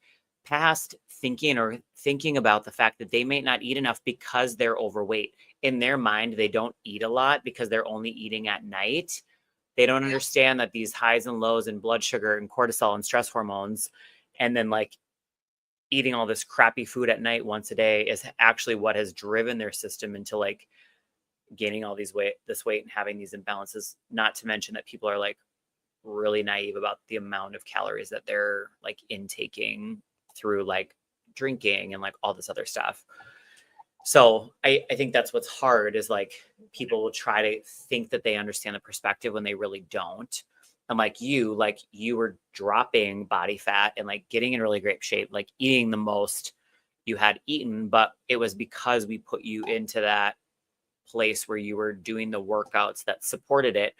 past thinking about the fact that they may not eat enough because they're overweight. In their mind, they don't eat a lot because they're only eating at night. They don't understand that these highs and lows in blood sugar and cortisol and stress hormones, and then like eating all this crappy food at night once a day, is actually what has driven their system into like gaining all this weight and having these imbalances. Not to mention that people are like really naive about the amount of calories that they're like intaking through like drinking and like all this other stuff. So I think that's what's hard, is like people will try to think that they understand the perspective when they really don't. And like you were dropping body fat and like getting in really great shape, like eating the most you had eaten, but it was because we put you into that place where you were doing the workouts that supported it.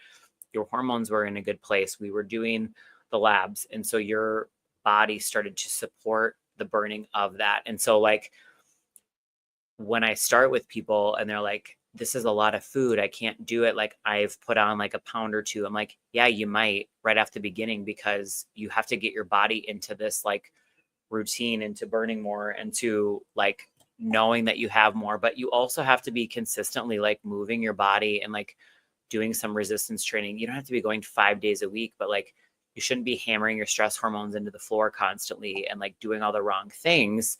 Your hormones were in a good place. We were doing the labs. And so your body started to support the burning of that. And so like when I start with people and they're like, this is a lot of food, I can't do it, like I've put on like a pound or two, I'm like, yeah, you might right off the beginning, because you have to get your body into this like routine, into burning more, and to like knowing that you have more. But you also have to be consistently like moving your body and like doing some resistance training. You don't have to be going 5 days a week, but like you shouldn't be hammering your stress hormones into the floor constantly and like doing all the wrong things.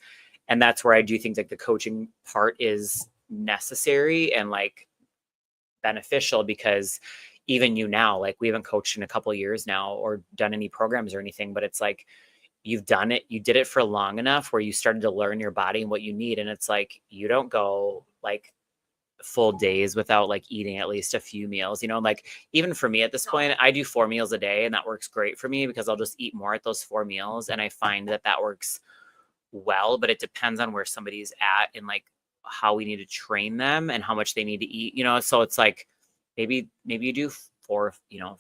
And that's where I do think like the coaching part is necessary and like beneficial, because even you now, like we haven't coached in a couple of years now or done any programs or anything, but it's like you've done it, you did it for long enough where you started to learn your body and what you need. And it's like you don't go like full days without like eating at least a few meals, you know, like even for me at this point, I do 4 meals a day and that works great for me because I'll just eat more at those 4 meals. And I find that that works well, but it depends on where somebody's at and like how we need to train them and how much they need to eat, you know? So it's like, maybe you do 4, you know,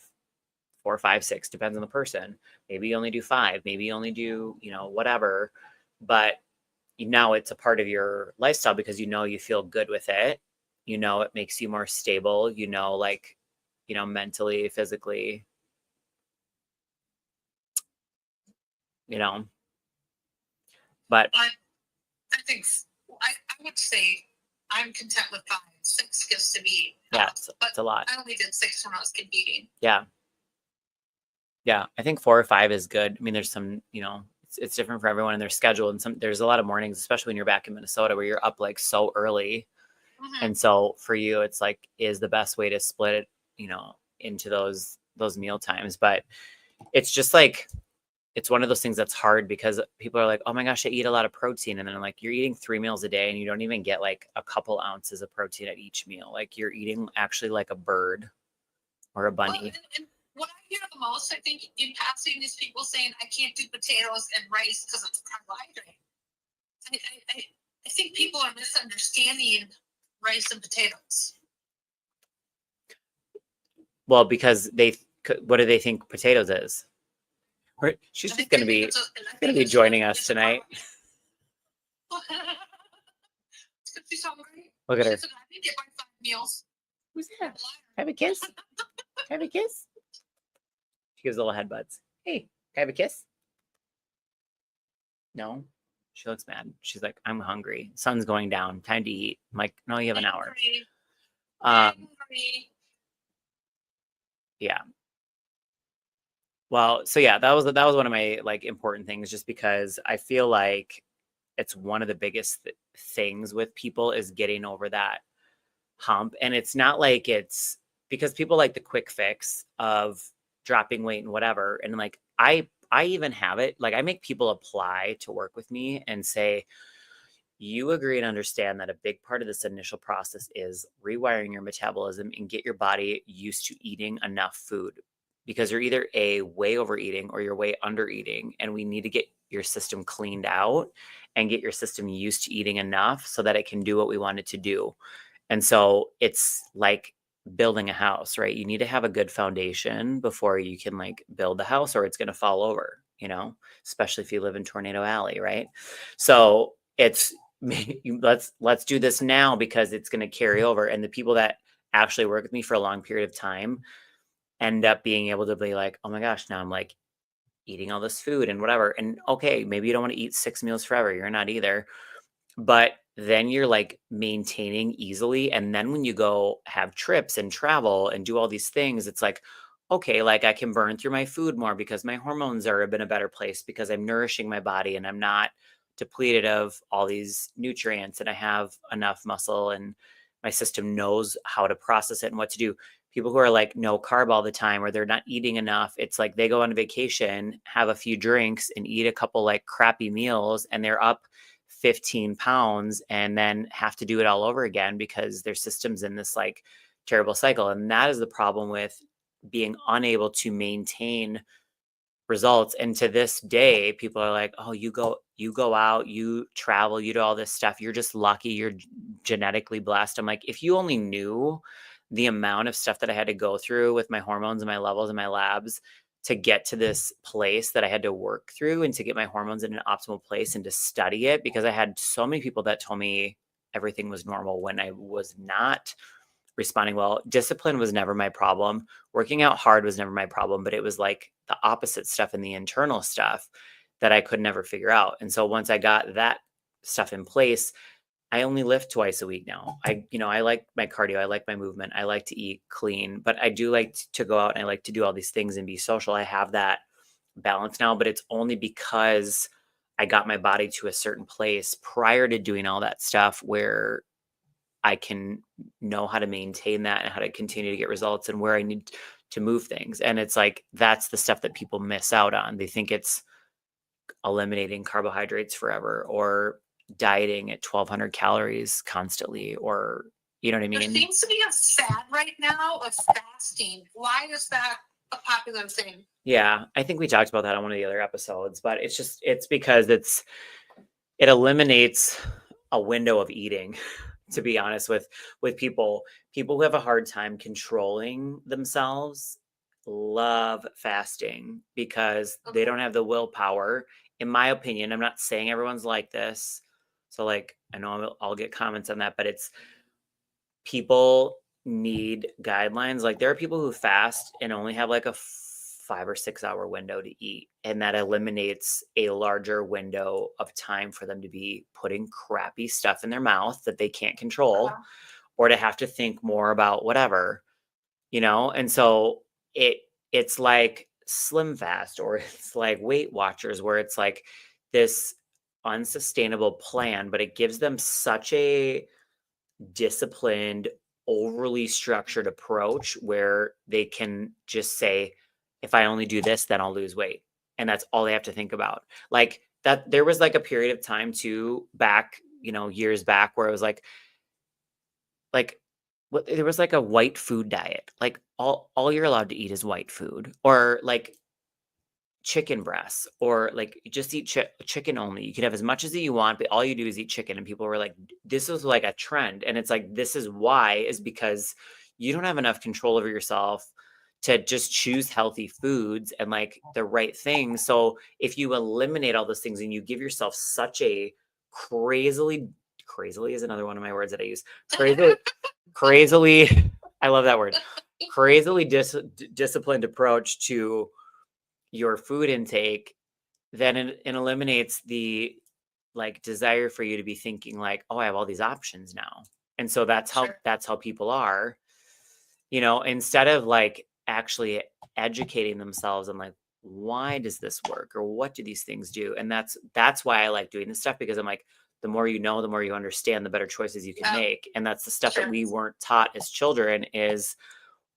4, 5, 6, depends on the person. Maybe you only do 5, maybe you only do, you know, whatever, but now it's a part of your lifestyle because, you know, you feel good with it. You know, it makes you more stable, you know, like, you know, mentally, physically, you know, but I think I would say I'm content with 5. 6 gets to be yeah, but it's a lot. I only did 6 when I was competing. Yeah. Yeah. I think 4 or 5 is good. I mean, there's some, you know, it's different for everyone in their schedule. And there's a lot of mornings, especially when you're back in Minnesota where you're up like so early. And so for you, it's like, is the best way to split it, you know, into those meal times. But it's just like, it's one of those things that's hard because people are like, oh my gosh, I eat a lot of protein. And then I'm like, you're eating 3 meals a day and you don't even get like a couple ounces of protein at each meal. Like you're eating actually like a bird or a bunny. Well, and what I hear the most, I think, in passing is people saying, I can't do potatoes and rice because it's carbohydrate. I think people are misunderstanding rice and potatoes. Well, because what do they think potatoes is? She's just going to be joining us tonight. She's hungry. Look at her. I didn't get my 5 meals. Who's that? Have a kiss? Have a kiss? She gives little headbutts. Hey, can I have a kiss? No. She looks mad. She's like, I'm hungry. Sun's going down. Time to eat. I'm like, no, you have an hour. Yeah. Well, so yeah, that was one of my like important things, just because I feel like it's one of the biggest things with people is getting over that hump. And it's not like it's because people like the quick fix of dropping weight and whatever. And like, I even have it, like I make people apply to work with me and say, you agree and understand that a big part of this initial process is rewiring your metabolism and get your body used to eating enough food, because you're either way overeating or you're way under eating. And we need to get your system cleaned out and get your system used to eating enough so that it can do what we want it to do. And so it's like building a house, right? You need to have a good foundation before you can like build the house, or it's going to fall over, you know, especially if you live in Tornado Alley, right? So it's let's do this now because it's going to carry over. And the people that actually work with me for a long period of time end up being able to be like, oh my gosh, now I'm like eating all this food and whatever. And okay, maybe you don't want to eat 6 meals forever. You're not either. But then you're like maintaining easily. And then when you go have trips and travel and do all these things, it's like, okay, like I can burn through my food more because my hormones are in a better place because I'm nourishing my body and I'm not depleted of all these nutrients, and I have enough muscle and my system knows how to process it and what to do. People who are like no carb all the time, or they're not eating enough, it's like they go on vacation, have a few drinks and eat a couple like crappy meals, and they're up 15 pounds and then have to do it all over again because their system's in this like terrible cycle. And that is the problem with being unable to maintain results. And to this day, people are like, oh, you go out, you travel, you do all this stuff. You're just lucky. You're genetically blessed. I'm like, if you only knew the amount of stuff that I had to go through with my hormones and my levels and my labs to get to this place that I had to work through and to get my hormones in an optimal place and to study it, because I had so many people that told me everything was normal when I was not responding well. Discipline was never my problem. Working out hard was never my problem, but it was like the opposite stuff and the internal stuff that I could never figure out. And so once I got that stuff in place, I only lift twice a week now. I like my cardio. I like my movement. I like to eat clean, but I do like to go out and I like to do all these things and be social. I have that balance now, but it's only because I got my body to a certain place prior to doing all that stuff where I can know how to maintain that and how to continue to get results and where I need to move things. And it's like, that's the stuff that people miss out on. They think it's eliminating carbohydrates forever or dieting at 1,200 calories constantly, or, you know what I There mean? seems to be a fad right now of fasting. Why is that a popular thing? Yeah, I think we talked about that on one of the other episodes, but it's because it eliminates a window of eating, to be honest with people who have a hard time controlling themselves love fasting because they Okay. don't have the willpower. In my opinion, I'm not saying everyone's like this. So like I know I'll get comments on that, but it's people need guidelines. Like there are people who fast and only have like a 5 or 6 hour window to eat, and that eliminates a larger window of time for them to be putting crappy stuff in their mouth that they can't control, or to have to think more about whatever, and so it's like slim fast, or it's like Weight Watchers, where it's like this unsustainable plan, but it gives them such a disciplined, overly structured approach where they can just say, if I only do this, then I'll lose weight. And that's all they have to think about. Like that, there was like a period of time too, back, years back, where it was like there was like a white food diet. Like all you're allowed to eat is white food, or like chicken breasts, or like you just eat chicken only. You can have as much as you want, but all you do is eat chicken. And people were like, this is like a trend. And it's like, this is why, is because you don't have enough control over yourself to just choose healthy foods and like the right things. So if you eliminate all those things and you give yourself such a crazily is another one of my words that I use. Crazily, I love that word. Crazily disciplined approach to your food intake, then it eliminates the like desire for you to be thinking like, oh, I have all these options now. And so that's how people are, instead of like actually educating themselves on like, why does this work, or what do these things do? And that's why I like doing this stuff, because I'm like, the more you know, the more you understand, the better choices you can make. And that's the stuff that we weren't taught as children, is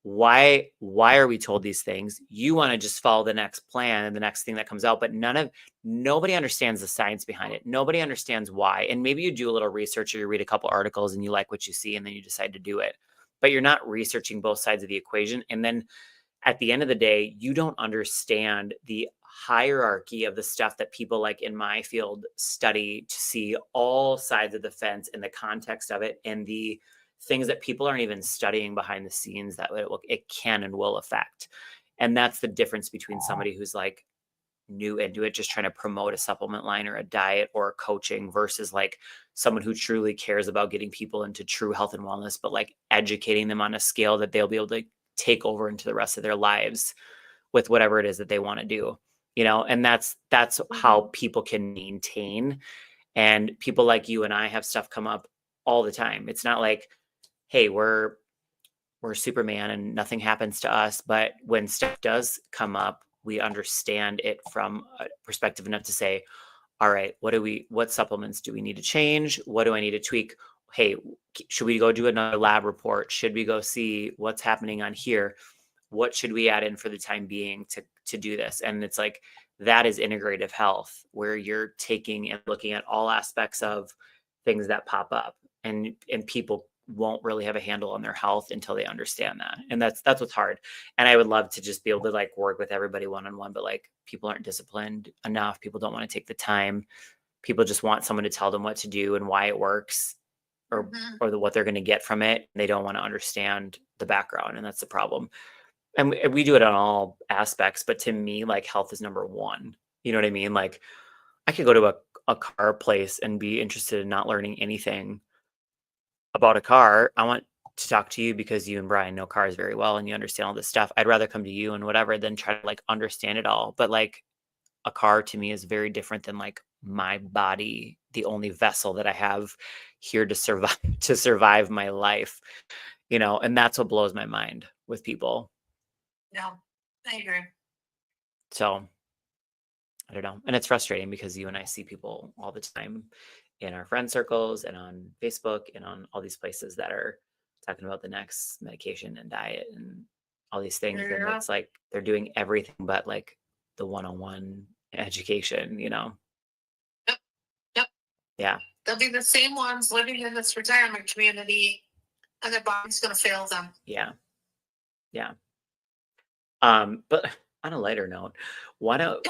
why are we told these things? You want to just follow the next plan and the next thing that comes out, but nobody understands the science behind it. Nobody understands why. And maybe you do a little research, or you read a couple articles and you like what you see and then you decide to do it, but you're not researching both sides of the equation. And then at the end of the day, you don't understand the hierarchy of the stuff that people like in my field study to see all sides of the fence and the context of it, and the things that people aren't even studying behind the scenes that it can and will affect. And that's the difference between somebody who's like new into it, just trying to promote a supplement line or a diet or coaching, versus like someone who truly cares about getting people into true health and wellness, but like educating them on a scale that they'll be able to take over into the rest of their lives with whatever it is that they want to do, and that's how people can maintain. And people like you and I have stuff come up all the time. It's not like, hey, we're Superman and nothing happens to us. But when stuff does come up, we understand it from a perspective enough to say, all right, what supplements do we need to change? What do I need to tweak? Hey, should we go do another lab report? Should we go see what's happening on here? What should we add in for the time being to do this? And it's like, that is integrative health, where you're taking and looking at all aspects of things that pop up, and people won't really have a handle on their health until they understand that. And that's what's hard. And I would love to just be able to like work with everybody one-on-one, but like people aren't disciplined enough. People don't want to take the time. People just want someone to tell them what to do and why it works, or what they're going to get from it. They don't want to understand the background. And that's the problem. And we do it on all aspects, but to me, like, health is number one. You know what I mean? Like, I could go to a car place and be interested in not learning anything about a car. I want to talk to you because you and Brian know cars very well and you understand all this stuff. I'd rather come to you and whatever than try to like understand it all. But like, a car to me is very different than like my body, the only vessel that I have here to survive my life, and that's what blows my mind with people. Yeah, I agree. So I don't know. And it's frustrating because you and I see people all the time in our friend circles and on Facebook and on all these places that are talking about the next medication and diet and all these things. And Yeah. it's like they're doing everything but like the one-on-one education, Yep. Yeah. They'll be the same ones living in this retirement community, and their body's going to fail them. Yeah. Yeah. But on a lighter note, why don't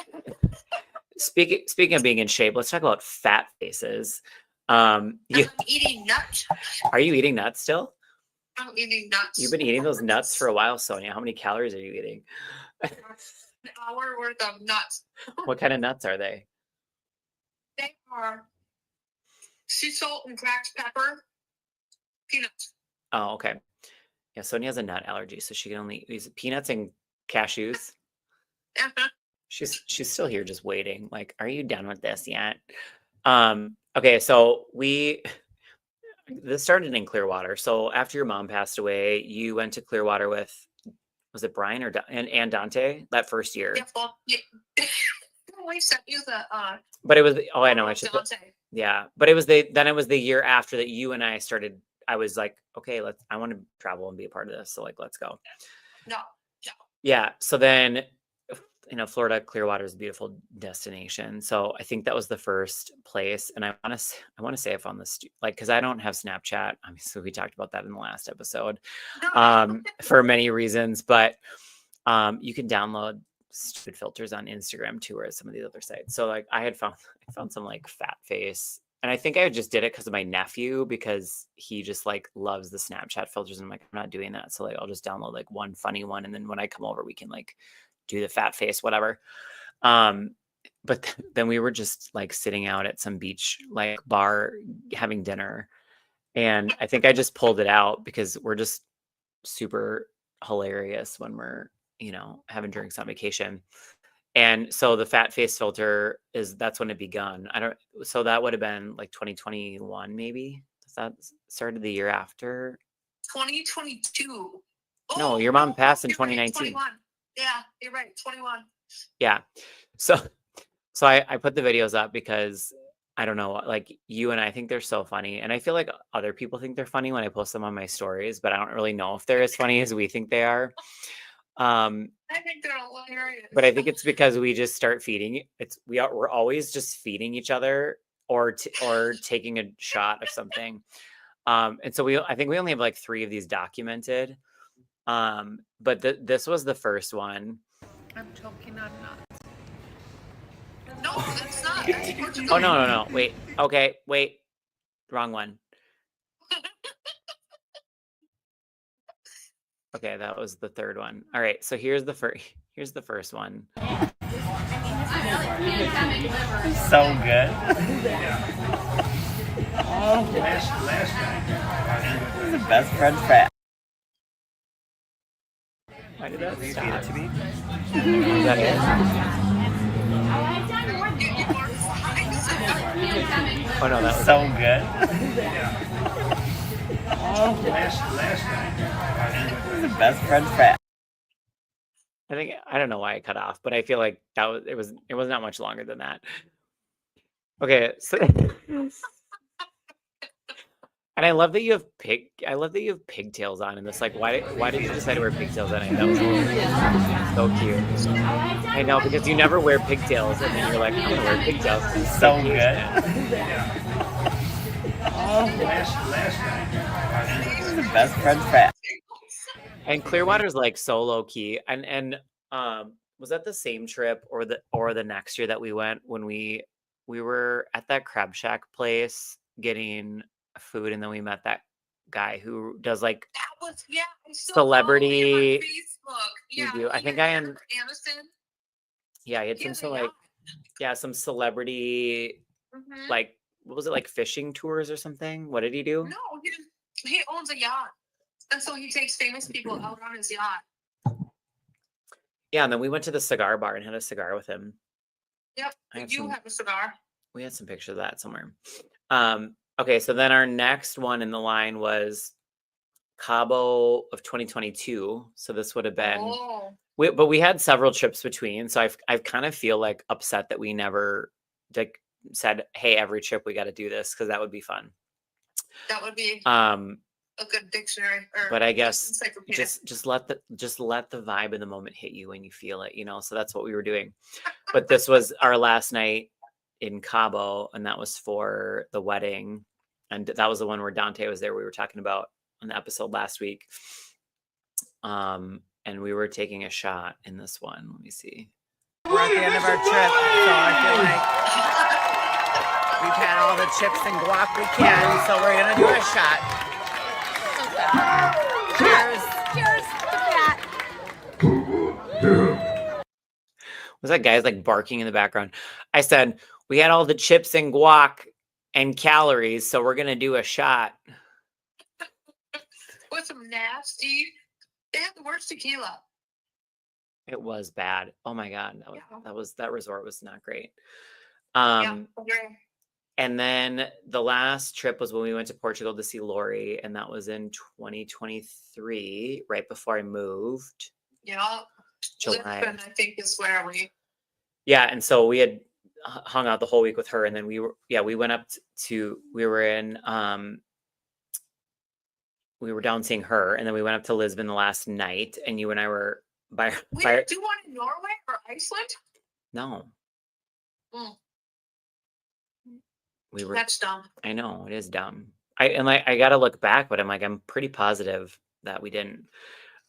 speaking of being in shape, let's talk about fat faces. I'm eating nuts. Are you eating nuts still? I'm eating nuts. You've been eating those nuts for a while, Sonia. How many calories are you eating? An hour worth of nuts. What kind of nuts are they? They are sea salt and cracked pepper peanuts. Oh, okay. Yeah, Sonia has a nut allergy, so she can only use peanuts and cashews. She's still here just waiting. Like, are you done with this yet? Okay, so this started in Clearwater. So after your mom passed away, you went to Clearwater with, was it Brian or and Dante that first year? Yeah, well, I sent you the But it was I know I should Dante. yeah, but it was the year after that you and I started. I was like, okay, I want to travel and be a part of this. So like, let's go. No. Yeah. So then, Florida, Clearwater is a beautiful destination. So I think that was the first place. And I want to say I found this, because I don't have Snapchat. Obviously, we talked about that in the last episode, for many reasons. But you can download stupid filters on Instagram too, or at some of these other sites. So like, I found some like fat face. And I think I just did it because of my nephew, because he just like loves the Snapchat filters. And I'm like, I'm not doing that. So like, I'll just download like one funny one. And then when I come over, we can like do the fat face, whatever. But then we were just like sitting out at some beach, like bar, having dinner. And I think I just pulled it out because we're just super hilarious when we're, having drinks on vacation. And so the fat face filter that's when it begun. So that would have been like 2021, maybe. Does that started the year after? 2022. No, your mom passed in you're right, 2019. 21. Yeah, you're right. 21. Yeah. So I put the videos up because I don't know, like you and I think they're so funny. And I feel like other people think they're funny when I post them on my stories, but I don't really know if they're as funny as we think they are. I think they're hilarious. But I think it's because we just start feeding. We're always just feeding each other or taking a shot of something. And so I think we only have like 3 of these documented. But this was the first one. I'm choking on nuts. No, that's not. Oh, no. Wait. Okay, wait. Wrong one. Okay, that was the third one. All right, so here's the first one. So good. Oh, last night. This is the best friend fat. Why did that stop? It to me? Is that it? Oh no, that was so good. Oh, last night. This is the best friend fat. I don't know why I cut off, but I feel like it was not much longer than that. Okay, so and I love that you have pigtails on in this. Like, why did you decide to wear pigtails on it? That was so cute. I know, because you never wear pigtails, and then you're like, I'm gonna wear pigtails. It's so good. Oh, last night. This is the best friend fat. And Clearwater's like so low key. And was that the same trip or the next year that we went when we were at that crab shack place getting food, and then we met that guy who does like I celebrity. Facebook. You do. I think I am. Anderson. Yeah, he had some celebrity, like, what was it, like fishing tours or something? What did he do? No, he owns a yacht. And so he takes famous people out on his yacht. Yeah, and then we went to the cigar bar and had a cigar with him. Yep. You have a cigar. We had some pictures of that somewhere. Okay, so then our next one in the line was Cabo of 2022. So this would have been but we had several trips between, so I kind of feel like upset that we never like said, hey, every trip we got to do this, because that would be fun. That would be a good dictionary. But I guess just let the vibe in the moment hit you when you feel it, so that's what we were doing. But this was our last night in Cabo, and that was for the wedding, and that was the one where Dante was there, we were talking about on the episode last week. And we were taking a shot in this one. Let me see. We're at the end of our trip, so I feel like we've had all the chips and guac we can, so we're gonna do a shot. Cheers! Cheers to that. Was that guy's like barking in the background? I said we had all the chips and guac and calories, so we're gonna do a shot. With some nasty. They had the worst tequila. It was bad. Oh my God. That resort was not great. Okay. And then the last trip was when we went to Portugal to see Lori, and that was in 2023, right before I moved. Yeah. July. Lisbon, I think, is where we. Yeah, and so we had hung out the whole week with her, and then we went up to, we were down seeing her, and then we went up to Lisbon the last night, and you and I were We didn't do one in Norway or Iceland? No. We were. That's dumb. I know, it is dumb. I gotta look back, but I'm pretty positive that we didn't.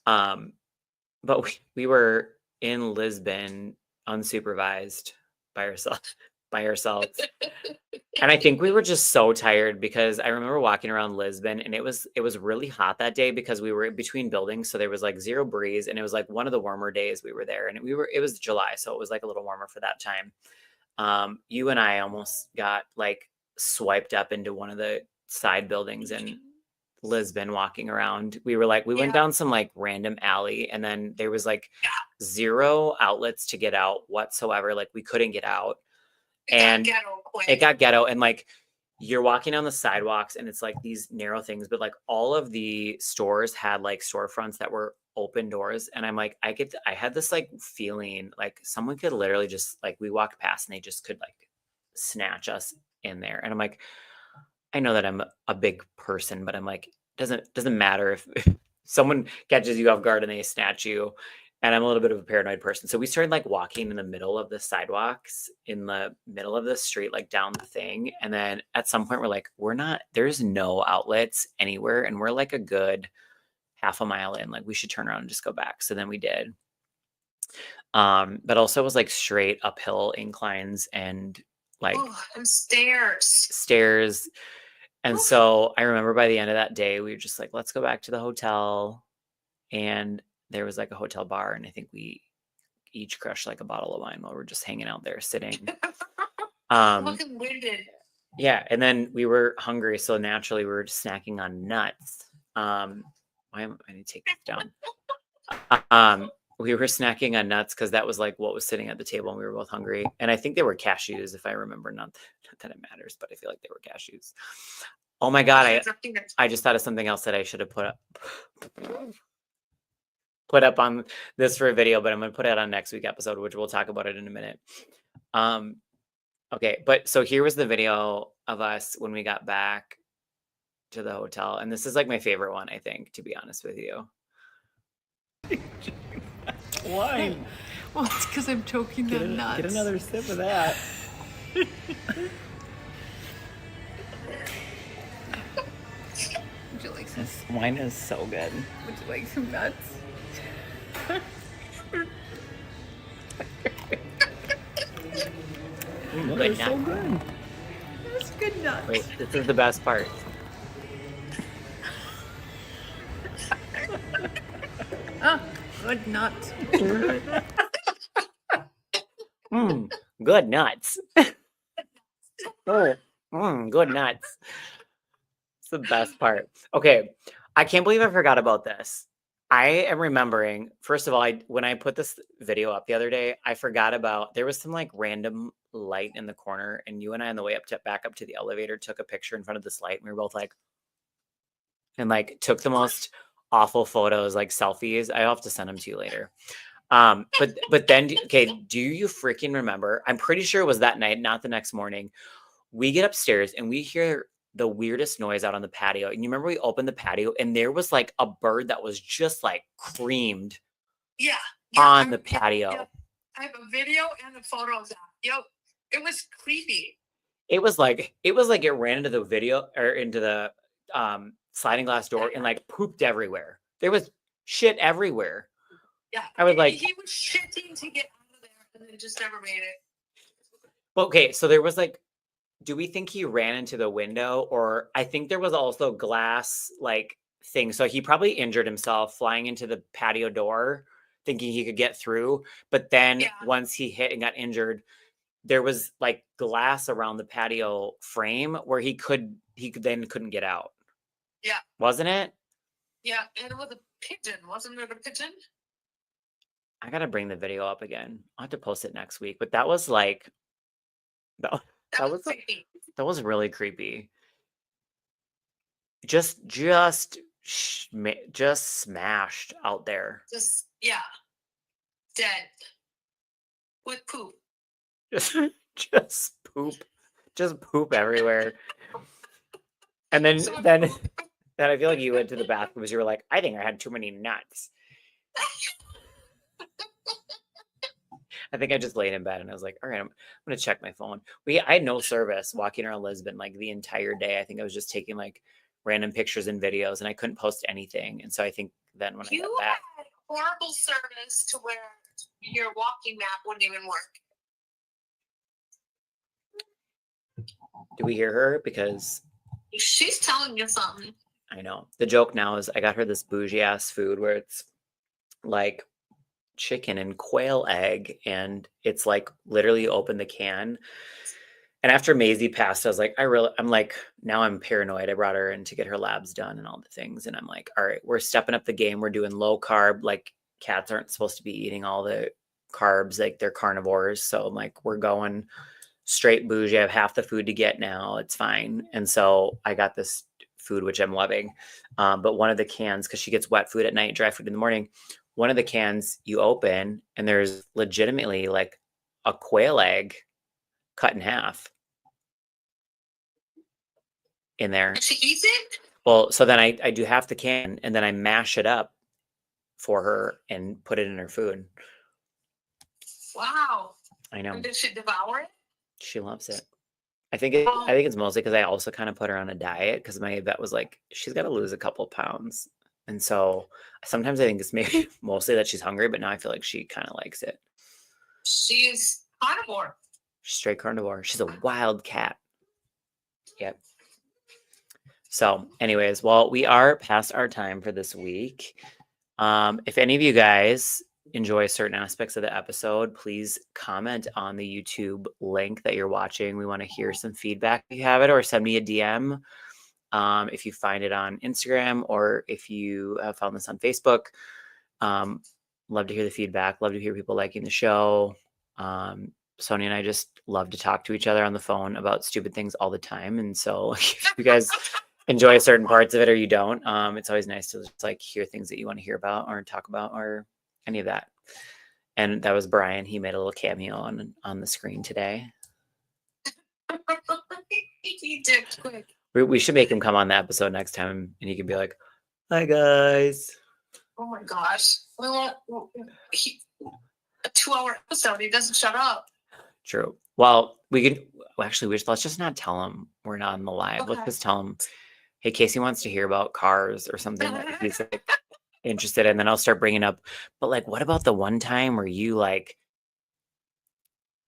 But we were in Lisbon unsupervised by ourselves. And I think we were just so tired, because I remember walking around Lisbon, and it was really hot that day because we were between buildings. So there was like zero breeze, and it was like one of the warmer days we were there, and it was July. So it was like a little warmer for that time. You and I almost got like swiped up into one of the side buildings in Lisbon walking around. We went down some like random alley, and then there was like zero outlets to get out whatsoever. Like we couldn't get out. And it got ghetto, and like you're walking on the sidewalks, and it's like these narrow things, but like all of the stores had like storefronts that were open doors, and I'm like, I had this like feeling like someone could literally just like, we walked past and they just could like snatch us in there, and I'm like, I know that I'm a big person, but I'm like, doesn't matter if someone catches you off guard and they snatch you. And I'm a little bit of a paranoid person. So we started like walking in the middle of the sidewalks, in the middle of the street, like down the thing. And then at some point we're like, there's no outlets anywhere. And we're like a good half a mile in, like we should turn around and just go back. So then we did. But also it was like straight uphill inclines and like and stairs. And so I remember by the end of that day, we were just like, let's go back to the hotel. And there was like a hotel bar, and I think we each crushed like a bottle of wine while we're just hanging out there sitting. Looking winded. Yeah, and then we were hungry, so naturally we were snacking on nuts. I need to take this down. We were snacking on nuts because that was like what was sitting at the table, and we were both hungry. And I think they were cashews, if I remember. Not that it matters, but I feel like they were cashews. Oh my God, I just thought of something else that I should have put up on this for a video, but I'm going to put it on next week's episode, which we'll talk about it in a minute. Okay. But so here was the video of us when we got back to the hotel. And this is like my favorite one, I think, to be honest with you. Wine. Well, it's because I'm choking on nuts. Get another sip of that. Would you like some? This wine is so good. Would you like some nuts? Good nuts. So good. That's good nuts. Wait, this is the best part. Good nuts. Good nuts. Good nuts. It's the best part. Okay, I can't believe I forgot about this. I am remembering, first of all, when I put this video up the other day, I forgot about, there was some like random light in the corner, and you and I on the way back up to the elevator took a picture in front of this light, and we were both like, and like took the most awful photos, like selfies. I'll have to send them to you later. But then, okay, do you freaking remember? I'm pretty sure it was that night, not the next morning. We get upstairs and we hear the weirdest noise out on the patio. And you remember we opened the patio and there was like a bird that was just like creamed Yeah. on the patio. Yep. I have a video and the photos out. Yep. It was creepy. It was like it ran into the video or into the sliding glass door and like pooped everywhere. There was shit everywhere. Yeah. I was like, he was shitting to get out of there and then just never made it. okay, so there was like, do we think he ran into the window? Or I think there was also glass like thing. So he probably injured himself flying into the patio door, thinking he could get through. But then once he hit and got injured, there was like glass around the patio frame where he then couldn't get out. Yeah. Wasn't it? Yeah. And it was a pigeon. Wasn't it a pigeon? I gotta bring the video up again. I'll have to post it next week. But that was like that was creepy. That was really creepy. Just smashed out there. Just dead with poop. Just poop everywhere. And then I feel like you went to the bathroom because you were like, I think I had too many nuts. I think I just laid in bed and I was like, all right, I'm going to check my phone. I had no service walking around Lisbon like the entire day. I think I was just taking like random pictures and videos and I couldn't post anything. And so I think then when I got back. You had horrible service to where your walking map wouldn't even work. Do we hear her? Because she's telling you something. I know. The joke now is I got her this bougie ass food where it's like chicken and quail egg and it's like literally open the can. And after Maisie passed, I was like, I'm like, now I'm paranoid. I brought her in to get her labs done and all the things. And I'm like, all right, we're stepping up the game. We're doing low carb. Like cats aren't supposed to be eating all the carbs. Like they're carnivores. So I'm like, we're going straight bougie. I have half the food to get now. It's fine. And so I got this food, which I'm loving. But one of the cans, because she gets wet food at night, dry food in the morning, one of the cans you open and there's legitimately like a quail egg cut in half in there. And she eats it? Well, so then I do half the can and then I mash it up for her and put it in her food. Wow. I know. And did she devour it? She loves it. I think it's mostly because I also kind of put her on a diet because my vet was like, she's got to lose a couple of pounds. And so sometimes I think it's maybe mostly that she's hungry, but now I feel like she kind of likes it. She's carnivore. She's straight carnivore. She's a wild cat. Yep. So anyways, well, we are past our time for this week. If any of you guys enjoy certain aspects of the episode, please comment on the YouTube link that you're watching. We want to hear some feedback if you have it, or send me a DM. If you find it on Instagram or if you have found this on Facebook. Love to hear the feedback. Love to hear people liking the show. Sonia and I just love to talk to each other on the phone about stupid things all the time. And so if you guys enjoy certain parts of it or you don't, it's always nice to just like hear things that you want to hear about or talk about or any of that. And that was Brian. He made a little cameo on the screen today. He did quick. We should make him come on the episode next time and he can be like, hi guys. Oh my gosh. We want a 2-hour episode. He doesn't shut up. True. Well, let's just not tell him we're not on the live. Okay. Let's just tell him, hey, Casie wants to hear about cars or something that he's like interested in. Then I'll start bringing up, but like, what about the one time where you like,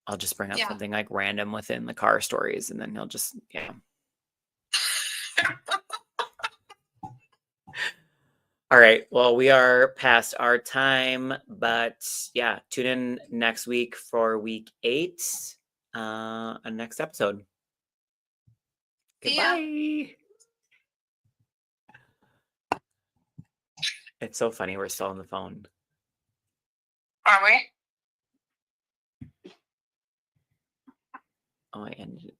I'll just bring up something like random within the car stories and then he'll just, All right. Well, we are past our time, but yeah, tune in next week for week 8, a next episode. Goodbye. It's so funny. We're still on the phone. Are we? Oh, I ended it.